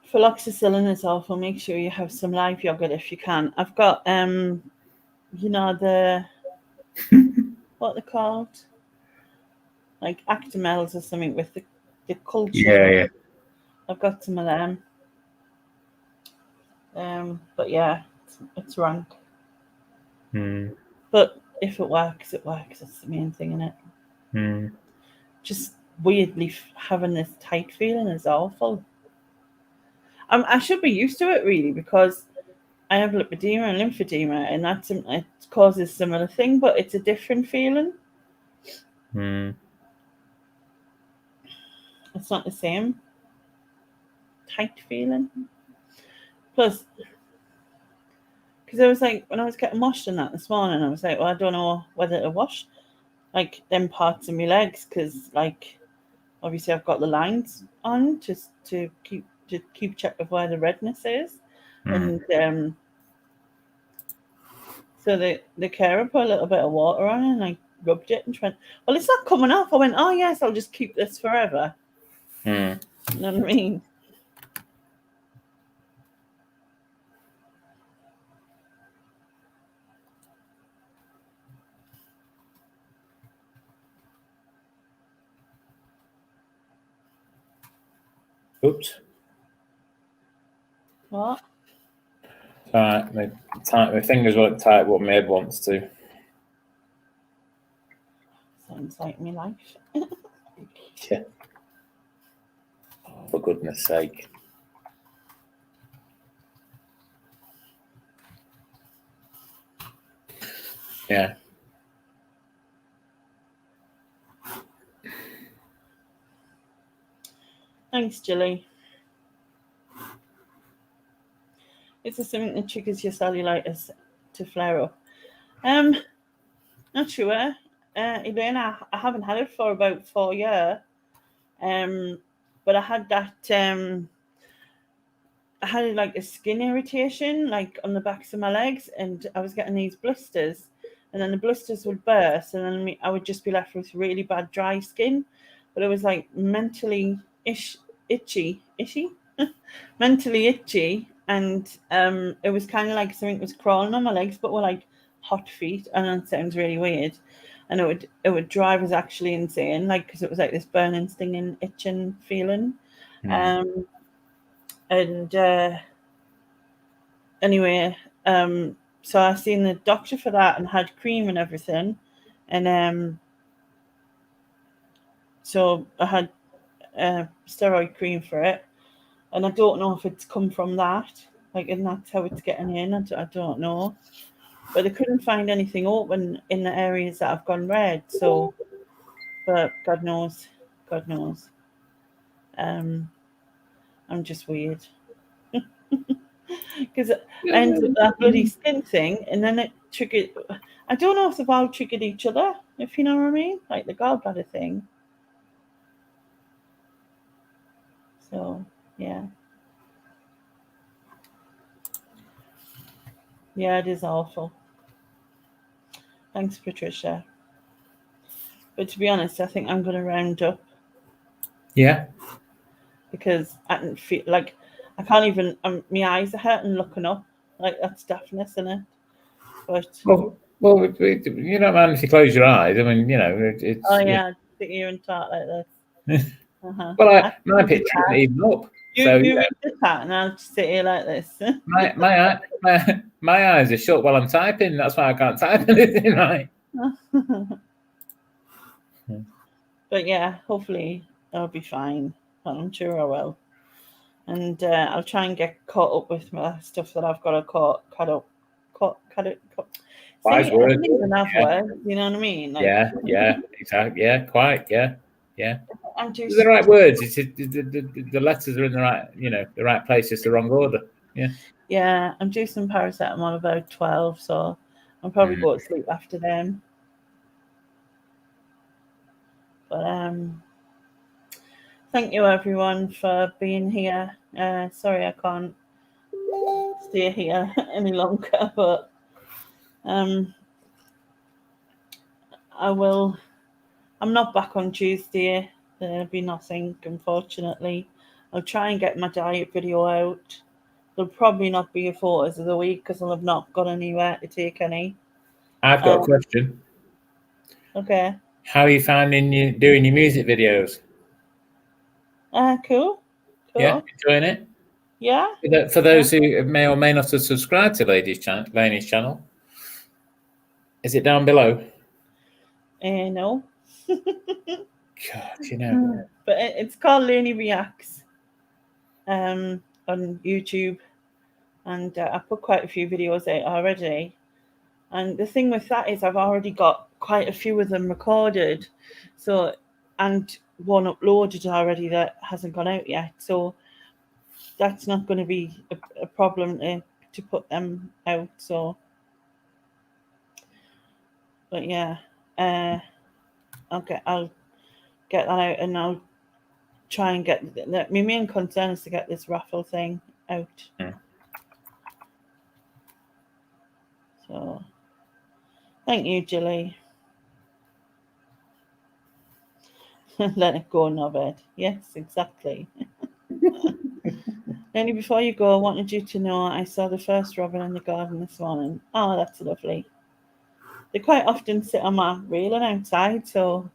Fluoxetine is awful. Make sure you have some live yogurt if you can. I've got the what they're called, like Actimels or something with the culture. Yeah. I've got some of them. But yeah, it's rank. But if it works, it works. That's the main thing, isn't it? Just weirdly having this tight feeling is awful. I should be used to it really, because I have lipedema and lymphedema, and it causes similar thing, but it's a different feeling. It's not the same tight feeling. Plus, because I was like, when I was getting washed in that this morning, I was like, well, I don't know whether to wash like them parts of my legs, because like obviously I've got the lines on just to keep check of where the redness is, and so the carer put a little bit of water on and I rubbed it and went, well, it's not coming off. I went, oh yes, I'll just keep this forever. You know what I mean? Oops. What? My fingers won't type what Maid wants to. Sounds like my life. Yeah. Oh, for goodness sake. Yeah. Thanks, Jilly. Is there something that triggers your cellulitis to flare up? Not sure. Elaine, I haven't had it for about 4 years. But I had that. I had like a skin irritation, like on the backs of my legs, and I was getting these blisters, and then the blisters would burst, and then I would just be left with really bad dry skin. But it was like mentally itchy, mentally itchy, and it was kind of like something was crawling on my legs, but were like hot feet. And that sounds really weird, and it would drive us actually insane, like, because it was like this burning, stinging, itching feeling. And anyway, so I seen the doctor for that and had cream and everything, and so I had steroid cream for it, and I don't know if it's come from that, like, and that's how it's getting in. I don't know, but they couldn't find anything open in the areas that have gone red. So, but God knows. I'm just weird. Because I ended up that bloody skin thing, and then it triggered. I don't know if they've all triggered each other, if you know what I mean, like the gallbladder thing. So yeah, it is awful. Thanks, Patricia. But to be honest, I think I'm going to round up. Yeah. Because I didn't feel like I can't even. My eyes are hurting looking up. Like that's deafness, isn't it? But Well, you don't mind if you close your eyes. I mean, it's. oh yeah, sit here and talk like this. Well, my picture isn't even up. You read the chat, and I'll just sit here like this. my eyes are shut while I'm typing. That's why I can't type anything right. But yeah, hopefully I'll be fine. I'm sure I will. And I'll try and get caught up with my stuff that I've got to cut up. Wise See, word. I don't even have words, you know what I mean? Like, yeah, exactly. Yeah, quite. Yeah. I'm just the right words. It's the letters are in the right, the right place. It's the wrong order. Yeah. Yeah, I'm due some paracetamol about 12, so I'll probably go to sleep after them. But thank you everyone for being here. Sorry I can't stay here any longer, but I will. I'm not back on Tuesday. There'll be nothing, unfortunately. I'll try and get my diet video out. There'll probably not be a photos of the week because I'll have not got anywhere to take any. I've got a question. Okay. How are you finding you doing your music videos? Cool. Yeah, enjoying it? Yeah. For those who may or may not have subscribed to Lainey's channel, is it down below? No. God, But it's called Lainey Reacts on YouTube, and I put quite a few videos out already. And the thing with that is I've already got quite a few of them recorded, and one uploaded already that hasn't gone out yet. So that's not going to be a problem to put them out. So, but yeah, I'll get that out, and I'll try and get my main concern is to get this raffle thing out. So thank you, Jilly. Let it go, Norbert. Yes, exactly. Only before you go, I wanted you to know I saw the first robin in the garden this morning. Oh, that's lovely. They quite often sit on my railing outside, so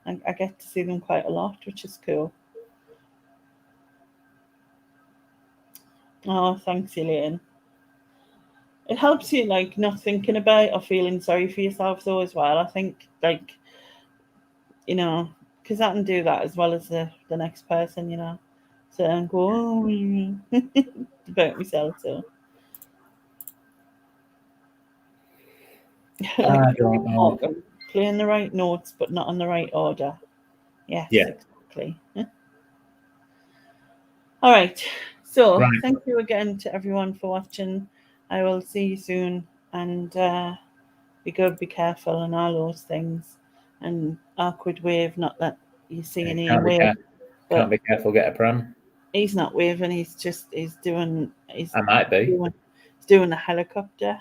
I get to see them quite a lot, which is cool. Oh, thanks, Elaine. It helps you, like, not thinking about or feeling sorry for yourself, though, as well. I think, like, because I can do that as well as the next person, So I go, about myself, so. I don't know. Playing the right notes, but not on the right order. Yes, exactly. All right. So Thank you again to everyone for watching. I will see you soon, and be good, be careful, and all those things. And awkward wave, not that you see any wave. Can't be careful, get a pram. He's not waving. He's doing. I might be. He's doing a helicopter.